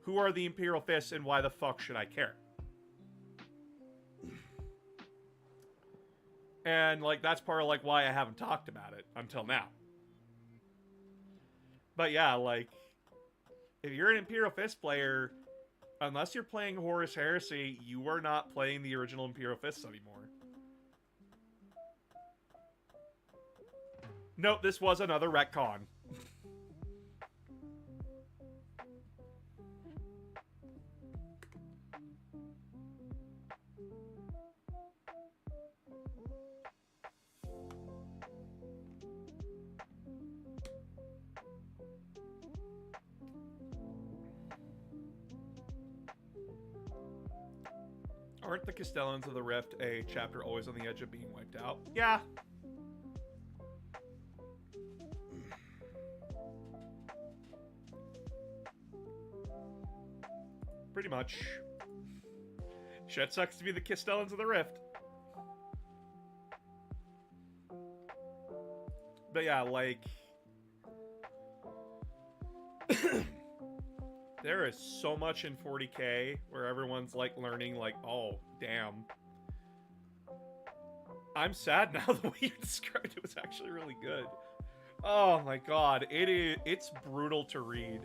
who are the Imperial Fists and why the fuck should I care? And, like, that's part of, like, why I haven't talked about it until now. But yeah, like, if you're an Imperial Fist player, unless you're playing Horus Heresy, you are not playing the original Imperial Fists anymore. Note, this was another retcon. Aren't the Castellans of the Rift a chapter always on the edge of being wiped out? Yeah. Pretty much. Shit sucks to be the Castellans of the Rift. But yeah, like... there is so much in 40K where everyone's, like, learning, like, oh, damn. I'm sad now the way you described it was actually really good. Oh my god, it's brutal to read.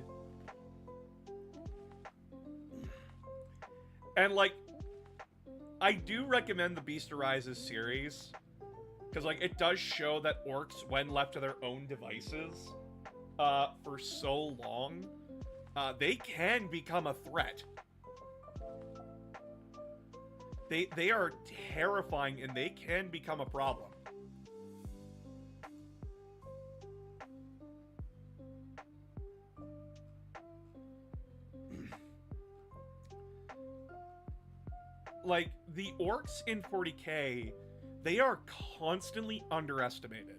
And, like, I do recommend the Beast Arises series. Because, like, it does show that orcs, when left to their own devices, for so long, they can become a threat. They are terrifying, and they can become a problem. Like, the orcs in 40K, they are constantly underestimated.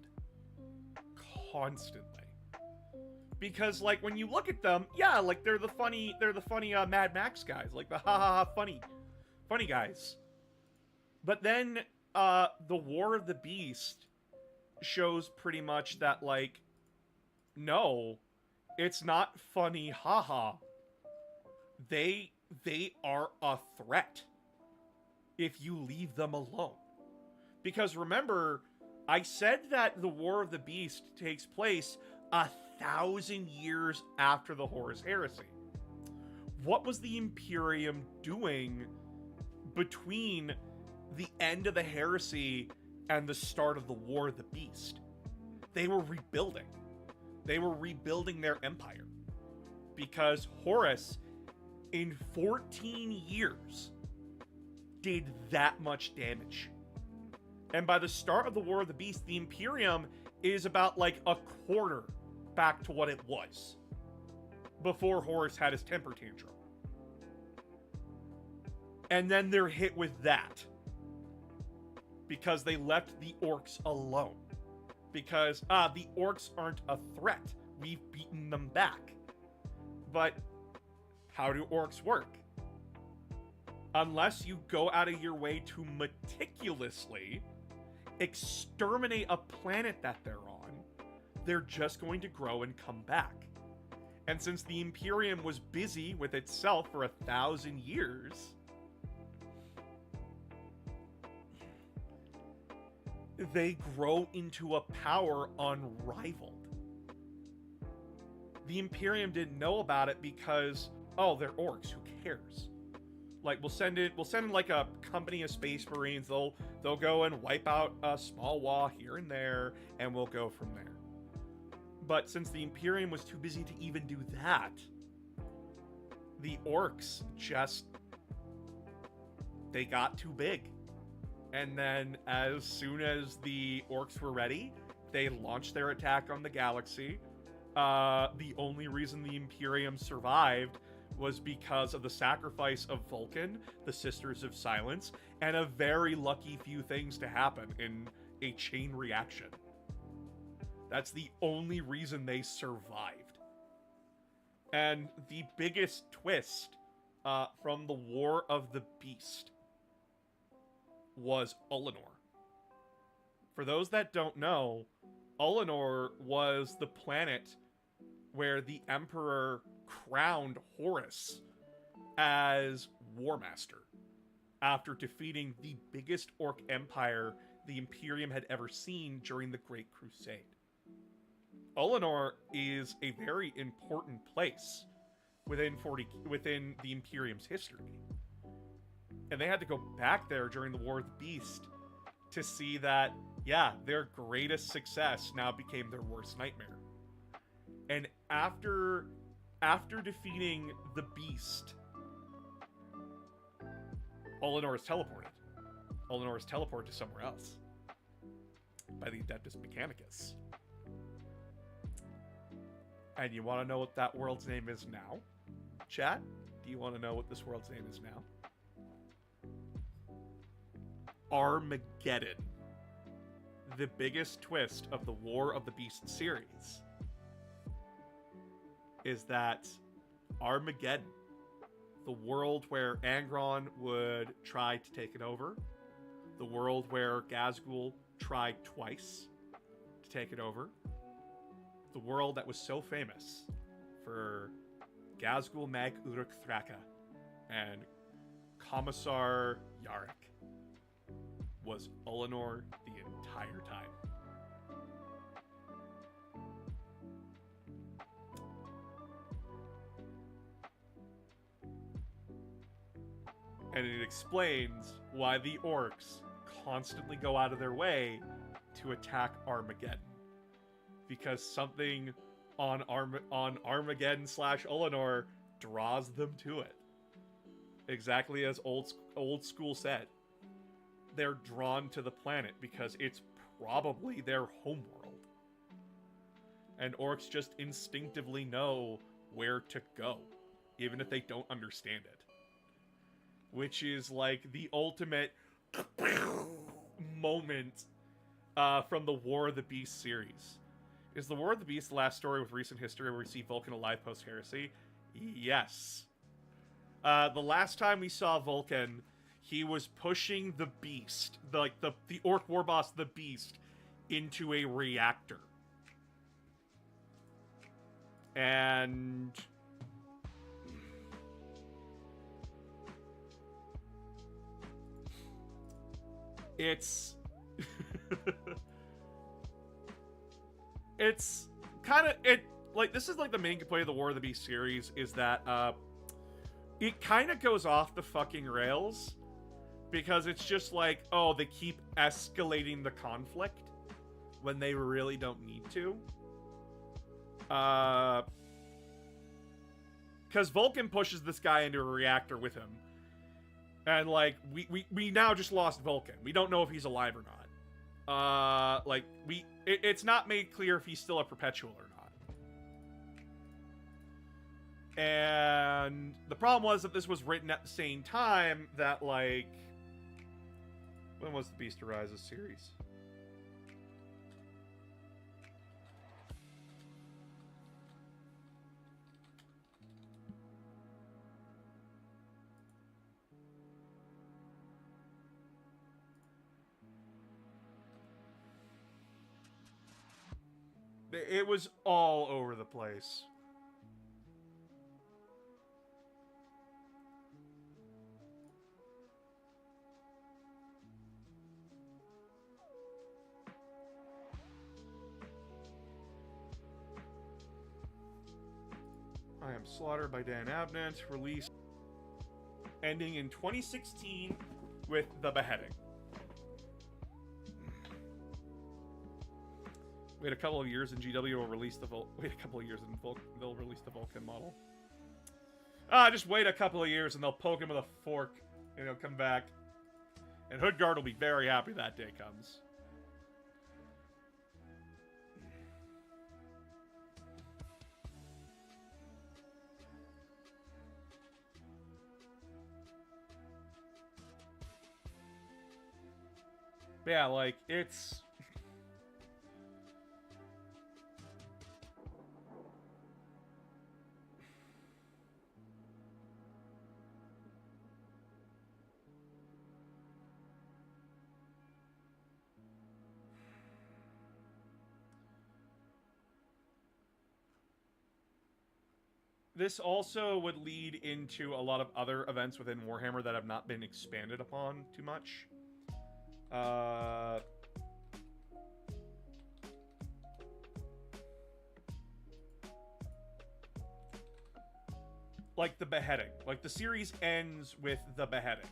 Constantly. Because, like, when you look at them, yeah, like, they're the funny Mad Max guys. Like, the ha-ha-ha funny guys. But then, the War of the Beast shows pretty much that, like, no, it's not funny haha. They are a threat if you leave them alone. Because remember, I said that the War of the Beast takes place 1,000 years after the Horus Heresy. What was the Imperium doing between the end of the Heresy and the start of the War of the Beast? They were rebuilding. They were rebuilding their empire. Because Horus, in 14 years, did that much damage. And by the start of the War of the Beast, the Imperium is about, like, a quarter back to what it was before Horus had his temper tantrum. And then they're hit with that. Because they left the orcs alone. Because, the orcs aren't a threat. We've beaten them back. But how do orcs work? Unless you go out of your way to meticulously exterminate a planet that they're on, they're just going to grow and come back. And since the Imperium was busy with itself for 1,000 years, they grow into a power unrivaled. The Imperium didn't know about it because, oh, they're orcs, who cares? Like, we'll send in like a company of space marines, they'll go and wipe out a small wall here and there, and we'll go from there. But since the Imperium was too busy to even do that, the orcs just, they got too big. And then as soon as the orcs were ready, they launched their attack on the galaxy. The only reason the Imperium survived was because of the sacrifice of Vulcan, the Sisters of Silence, and a very lucky few things to happen in a chain reaction. That's the only reason they survived. And the biggest twist from the War of the Beast was Ullanor. For those that don't know, Ullanor was the planet where the Emperor crowned Horus as War Master after defeating the biggest orc empire the Imperium had ever seen during the Great Crusade. Ullanor is a very important place within the Imperium's history. And they had to go back there during the War of the Beast to see that, yeah, their greatest success now became their worst nightmare. And after defeating the Beast, Ullanor is teleported. Ullanor is teleported to somewhere else by the Adeptus Mechanicus. And you want to know what that world's name is now? Chat, do you want to know what this world's name is now? Armageddon. The biggest twist of the War of the Beast series is that Armageddon, the world where Angron would try to take it over, the world where Ghazghul tried twice to take it over, the world that was so famous for Ghazghul Mag Uruk Thraka and Commissar Yarrick, was Ullanor the entire time. And it explains why the orcs constantly go out of their way to attack Armageddon. Because something on Armageddon / Ullanor draws them to it. Exactly as old school said. They're drawn to the planet because it's probably their homeworld. And orcs just instinctively know where to go, even if they don't understand it. Which is like the ultimate moment from the War of the Beast series. Is the War of the Beast the last story with recent history where we see Vulcan alive post-heresy? Yes. The last time we saw Vulcan, he was pushing the Beast, the Orc war boss, the Beast, into a reactor. And it's it's kind of this is like the main complaint of the War of the Beast series is that it kind of goes off the fucking rails because it's just like, oh, they keep escalating the conflict when they really don't need to. Because Vulcan pushes this guy into a reactor with him. And, like, we now just lost Vulcan. We don't know if he's alive or not. It's not made clear if he's still a Perpetual or And the problem was that this was written at the same time that, like... When was the Beast Arises series? It was all over the place. I Am Slaughtered by Dan Abnett, released ending in 2016 with The Beheading. Wait a couple of years and GW will release the wait a couple of years and they'll release the Vulcan model. Just wait a couple of years and they'll poke him with a fork and he'll come back. And Hoodguard will be very happy that day comes. But yeah, like, it's... This also would lead into a lot of other events within Warhammer that have not been expanded upon too much. Like the beheading. Like, the series ends with the beheading.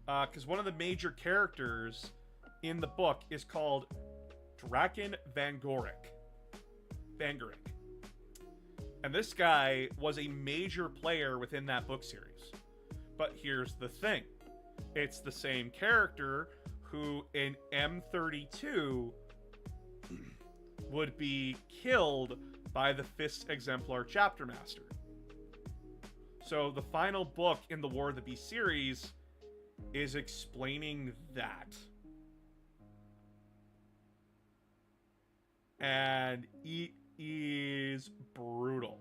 Because one of the major characters in the book is called Draken Van Gorik. And this guy was a major player within that book series. But here's the thing. It's the same character who in M32 would be killed by the 5th Exemplar Chapter Master. So the final book in the War of the Beast series is explaining that. And it is brutal.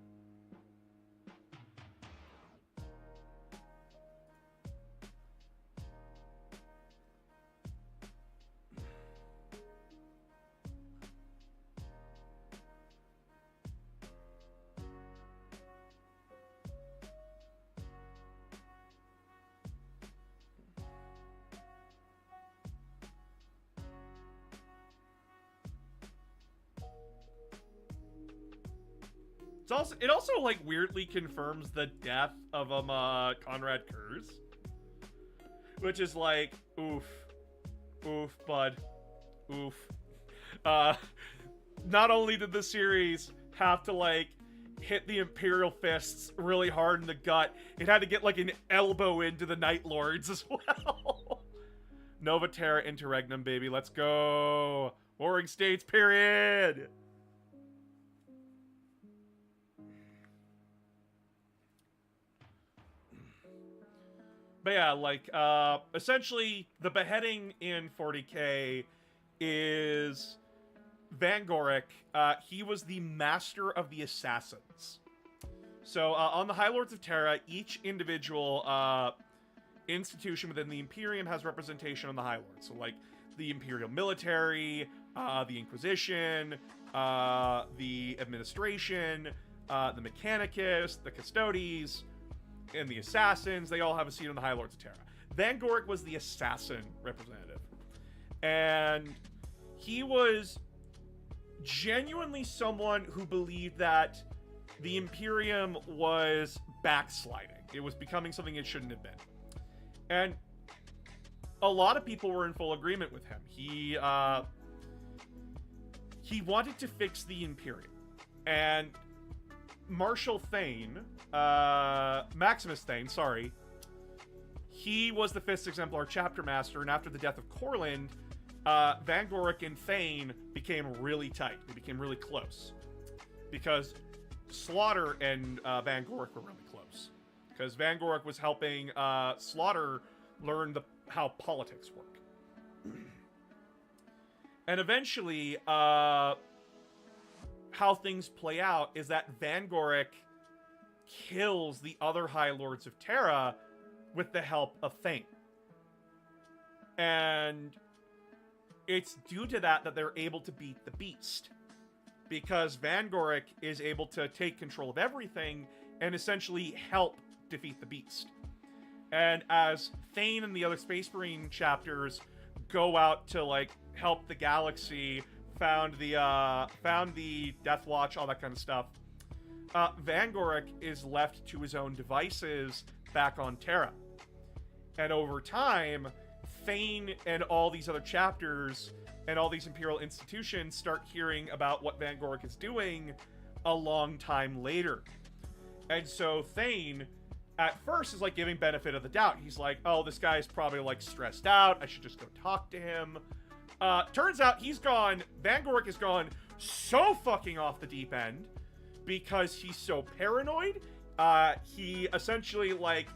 It also like weirdly confirms the death of Conrad Kurz, which is like, oof, bud, oof. Not only did the series have to like hit the Imperial fists really hard in the gut, it had to get like an elbow into the Night Lords as well. Nova Terra Interregnum, baby, let's go. Warring States, period. But yeah, like, essentially, the beheading in 40k is Van Gorik. He was the master of the assassins. So, on the High Lords of Terra, each individual institution within the Imperium has representation on the High Lords. So, like, the Imperial Military, the Inquisition, the Administration, the Mechanicus, the Custodes, and the Assassins. They all have a seat on the High Lords of Terra. Van Gorik was the assassin representative. And he was genuinely someone who believed that the Imperium was backsliding. It was becoming something it shouldn't have been. And a lot of people were in full agreement with him. He wanted to fix the Imperium. And Marshal Thane, Maximus Thane, sorry, he was the 5th Exemplar Chapter Master, and after the death of Corland, Van Gorick and Thane became really tight. They became really close. Because Slaughter and Van Gorick were really close. Because Van Gorick was helping Slaughter learn how politics work. And eventually, how things play out is that Van Gorick kills the other High Lords of Terra with the help of Thane. And it's due to that they're able to beat the Beast. Because Van Gorick is able to take control of everything and essentially help defeat the Beast. And as Thane and the other Space Marine chapters go out to, like, help the galaxy, found the Death Watch, all that kind of stuff, Van Gorick is left to his own devices back on Terra. And over time, Thane and all these other chapters and all these Imperial institutions start hearing about what Van Gorick is doing a long time later. And so Thane, at first, is like giving benefit of the doubt. He's like, oh, this guy's probably like stressed out. I should just go talk to him. Turns out Van Gorick has gone so fucking off the deep end because he's so paranoid. He essentially, like,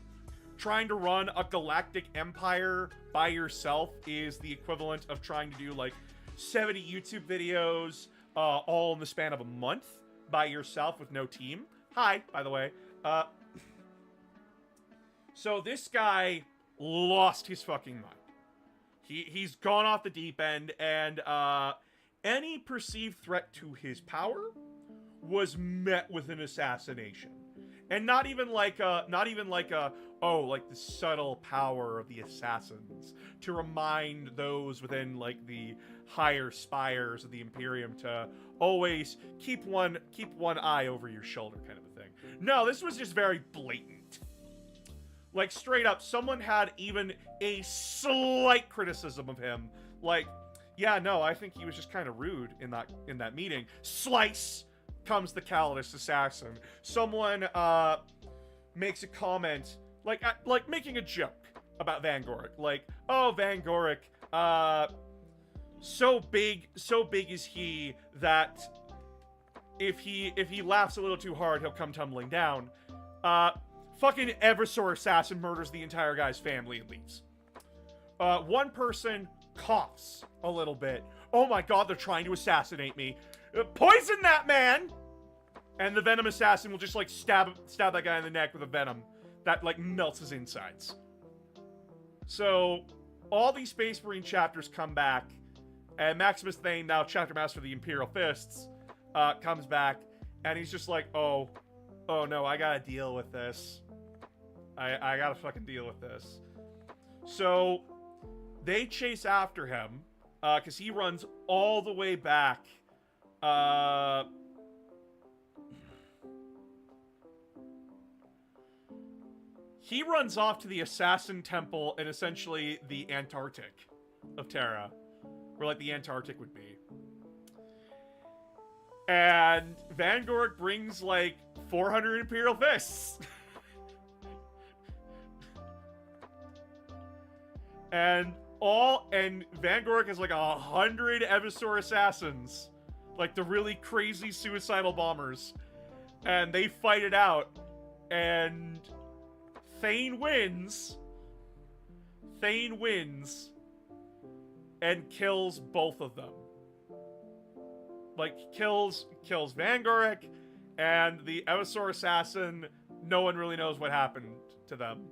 trying to run a galactic empire by yourself is the equivalent of trying to do, like, 70 YouTube videos all in the span of a month by yourself with no team. Hi, by the way. So this guy lost his fucking mind. He's gone off the deep end, and any perceived threat to his power was met with an assassination. And not even like the subtle power of the assassins to remind those within, like, the higher spires of the Imperium to always keep one eye over your shoulder, kind of a thing. No, this was just very blatant. Like, straight up, someone had even a slight criticism of him. Like, yeah, no, I think he was just kind of rude in that meeting. Slice! Comes the Calidus assassin. Someone makes a comment, like making a joke about Van Gorick. Like, oh, Van Gorick, so big is he that if he laughs a little too hard, he'll come tumbling down. Fucking Eversor assassin murders the entire guy's family and leaves. One person coughs a little bit. Oh my god, they're trying to assassinate me. Poison that man! And the Venom Assassin will just, like, stab that guy in the neck with a venom that, like, melts his insides. So, all these Space Marine chapters come back, and Maximus Thane, now Chapter Master of the Imperial Fists, comes back, and he's just like, oh no, I gotta deal with this. I gotta fucking deal with this. So, they chase after him, because he runs all the way back, he runs off to the Assassin Temple in essentially the Antarctic of Terra, where, like, the Antarctic would be. And Van Gorick brings, like, 400 Imperial Fists. and Van Gorick has, like, 100 Eversor assassins. Like, the really crazy suicidal bombers. And they fight it out. And Thane wins. And kills both of them. Like, kills Van Gorick and the Eversor assassin. No one really knows what happened to them.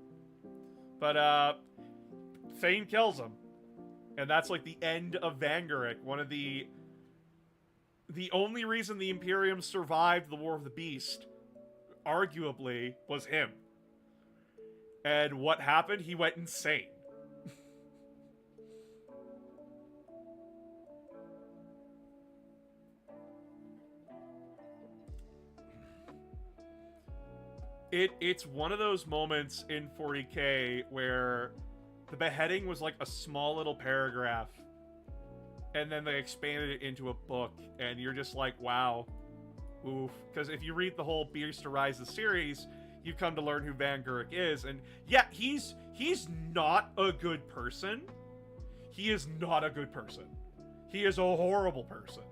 But, Thane kills him. And that's, like, the end of Van Gorick. One of the only reason the Imperium survived the War of the Beast, arguably, was him. And what happened? He went insane. It's one of those moments in 40K where the beheading was like a small little paragraph, and then they expanded it into a book, and you're just like, wow. Oof. Because if you read the whole Beast Arises series, you come to learn who Van Gorick is, and yeah, he's not a good person. he is not a good person. He is a horrible person.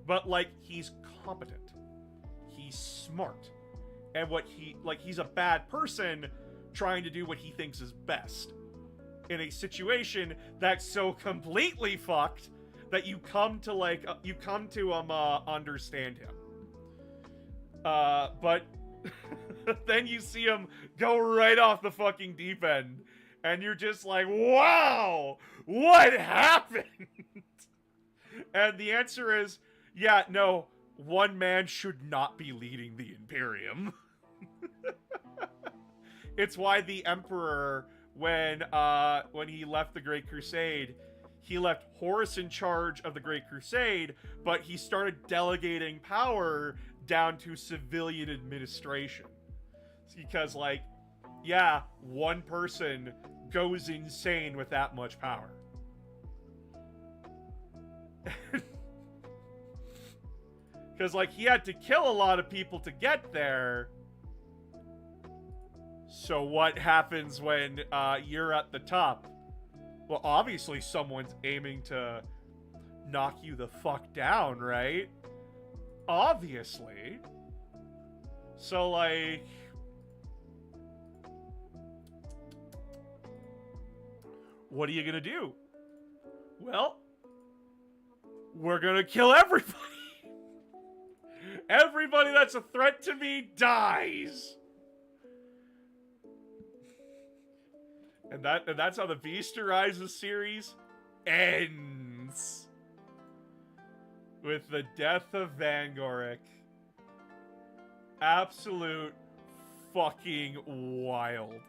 But, like, he's competent. He's smart. And he's a bad person trying to do what he thinks is best. In a situation that's so completely fucked that you come to, understand him. But then you see him go right off the fucking deep end. And you're just like, wow, what happened? And the answer is, yeah, no, one man should not be leading the Imperium. It's why the Emperor, when he left the Great Crusade, he left Horus in charge of the Great Crusade, but he started delegating power down to civilian administration. Because, like, yeah, one person goes insane with that much power. Because, like, he had to kill a lot of people to get there. So what happens when you're at the top? Well, obviously someone's aiming to knock you the fuck down, right? Obviously. So, like... what are you gonna do? Well, we're gonna kill everybody. Everybody that's a threat to me dies. And that's how the Beast Arises series ends. With the death of Vangoric. Absolute fucking wild.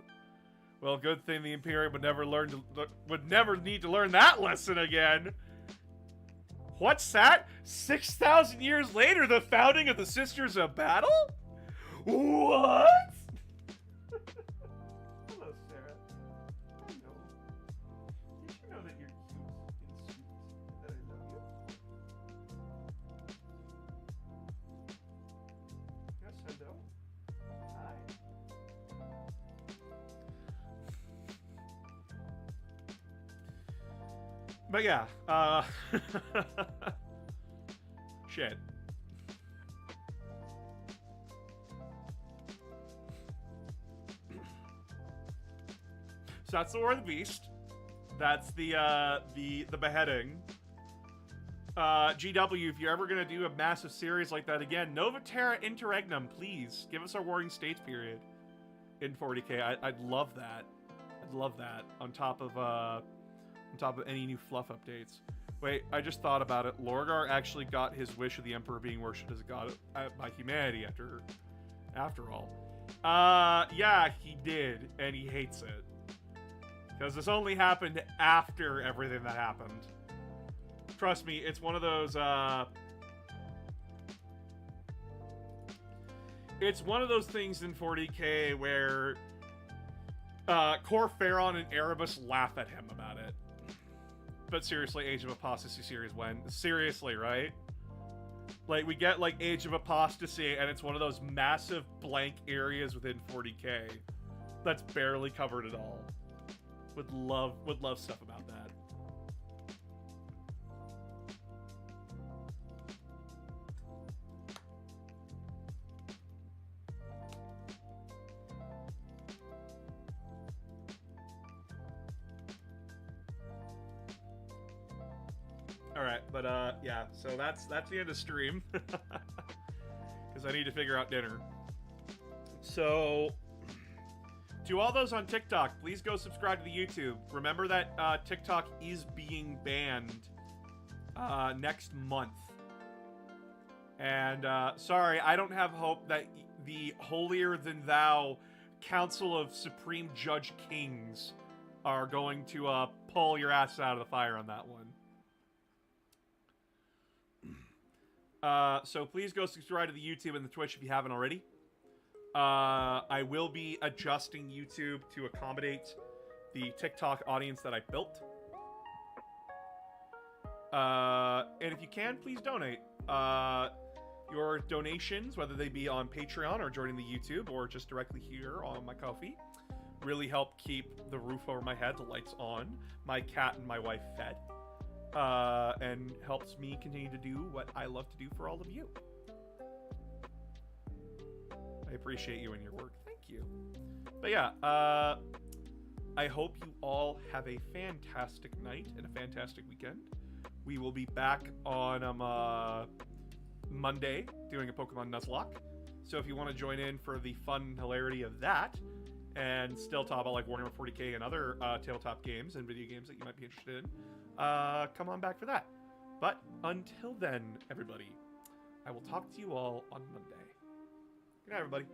Well, good thing the Imperium would never need to learn that lesson again. What's that? 6,000 years later, the founding of the Sisters of Battle? What? Hello, Sarah. Hello. Did you know that you're cute and sweet? That I love you? Yes, hello. Hi. But yeah, shit. So that's the War of the Beast. That's the beheading. GW, if you're ever gonna do a massive series like that again, Nova Terra Interregnum, please give us our Warring States period in 40k. I'd love that. I'd love that on top of any new fluff updates. Wait, I just thought about it. Lorgar actually got his wish of the Emperor being worshipped as a god by humanity after all. Yeah, he did, and he hates it. Because this only happened after everything that happened. Trust me, it's one of those, it's one of those things in 40k where Cor Pharaon and Erebus laugh at him about it. But seriously, Age of Apostasy series when? Seriously, right? Like, we get, like, Age of Apostasy, and it's one of those massive blank areas within 40k that's barely covered at all. Would love stuff about that. Alright, but yeah, so that's the end of stream. Because I need to figure out dinner. So, to all those on TikTok, please go subscribe to the YouTube. Remember that TikTok is being banned next month. And sorry, I don't have hope that the holier-than-thou Council of Supreme Judge Kings are going to pull your ass out of the fire on that one. So please go subscribe to the YouTube and the Twitch if you haven't already. I will be adjusting YouTube to accommodate the TikTok audience that I built. And if you can, please donate. Your donations, whether they be on Patreon or joining the YouTube or just directly here on my Ko-fi, really help keep the roof over my head, the lights on, my cat and my wife fed, and helps me continue to do what I love to do for all of you. I appreciate you and your work. Thank you. But yeah, I hope you all have a fantastic night and a fantastic weekend. We will be back on Monday doing a Pokemon Nuzlocke. So if you want to join in for the fun and hilarity of that, and still talk about like Warhammer 40k and other tabletop games and video games that you might be interested in, come on back for that. But until then, everybody, I will talk to you all on Monday. Good night, everybody.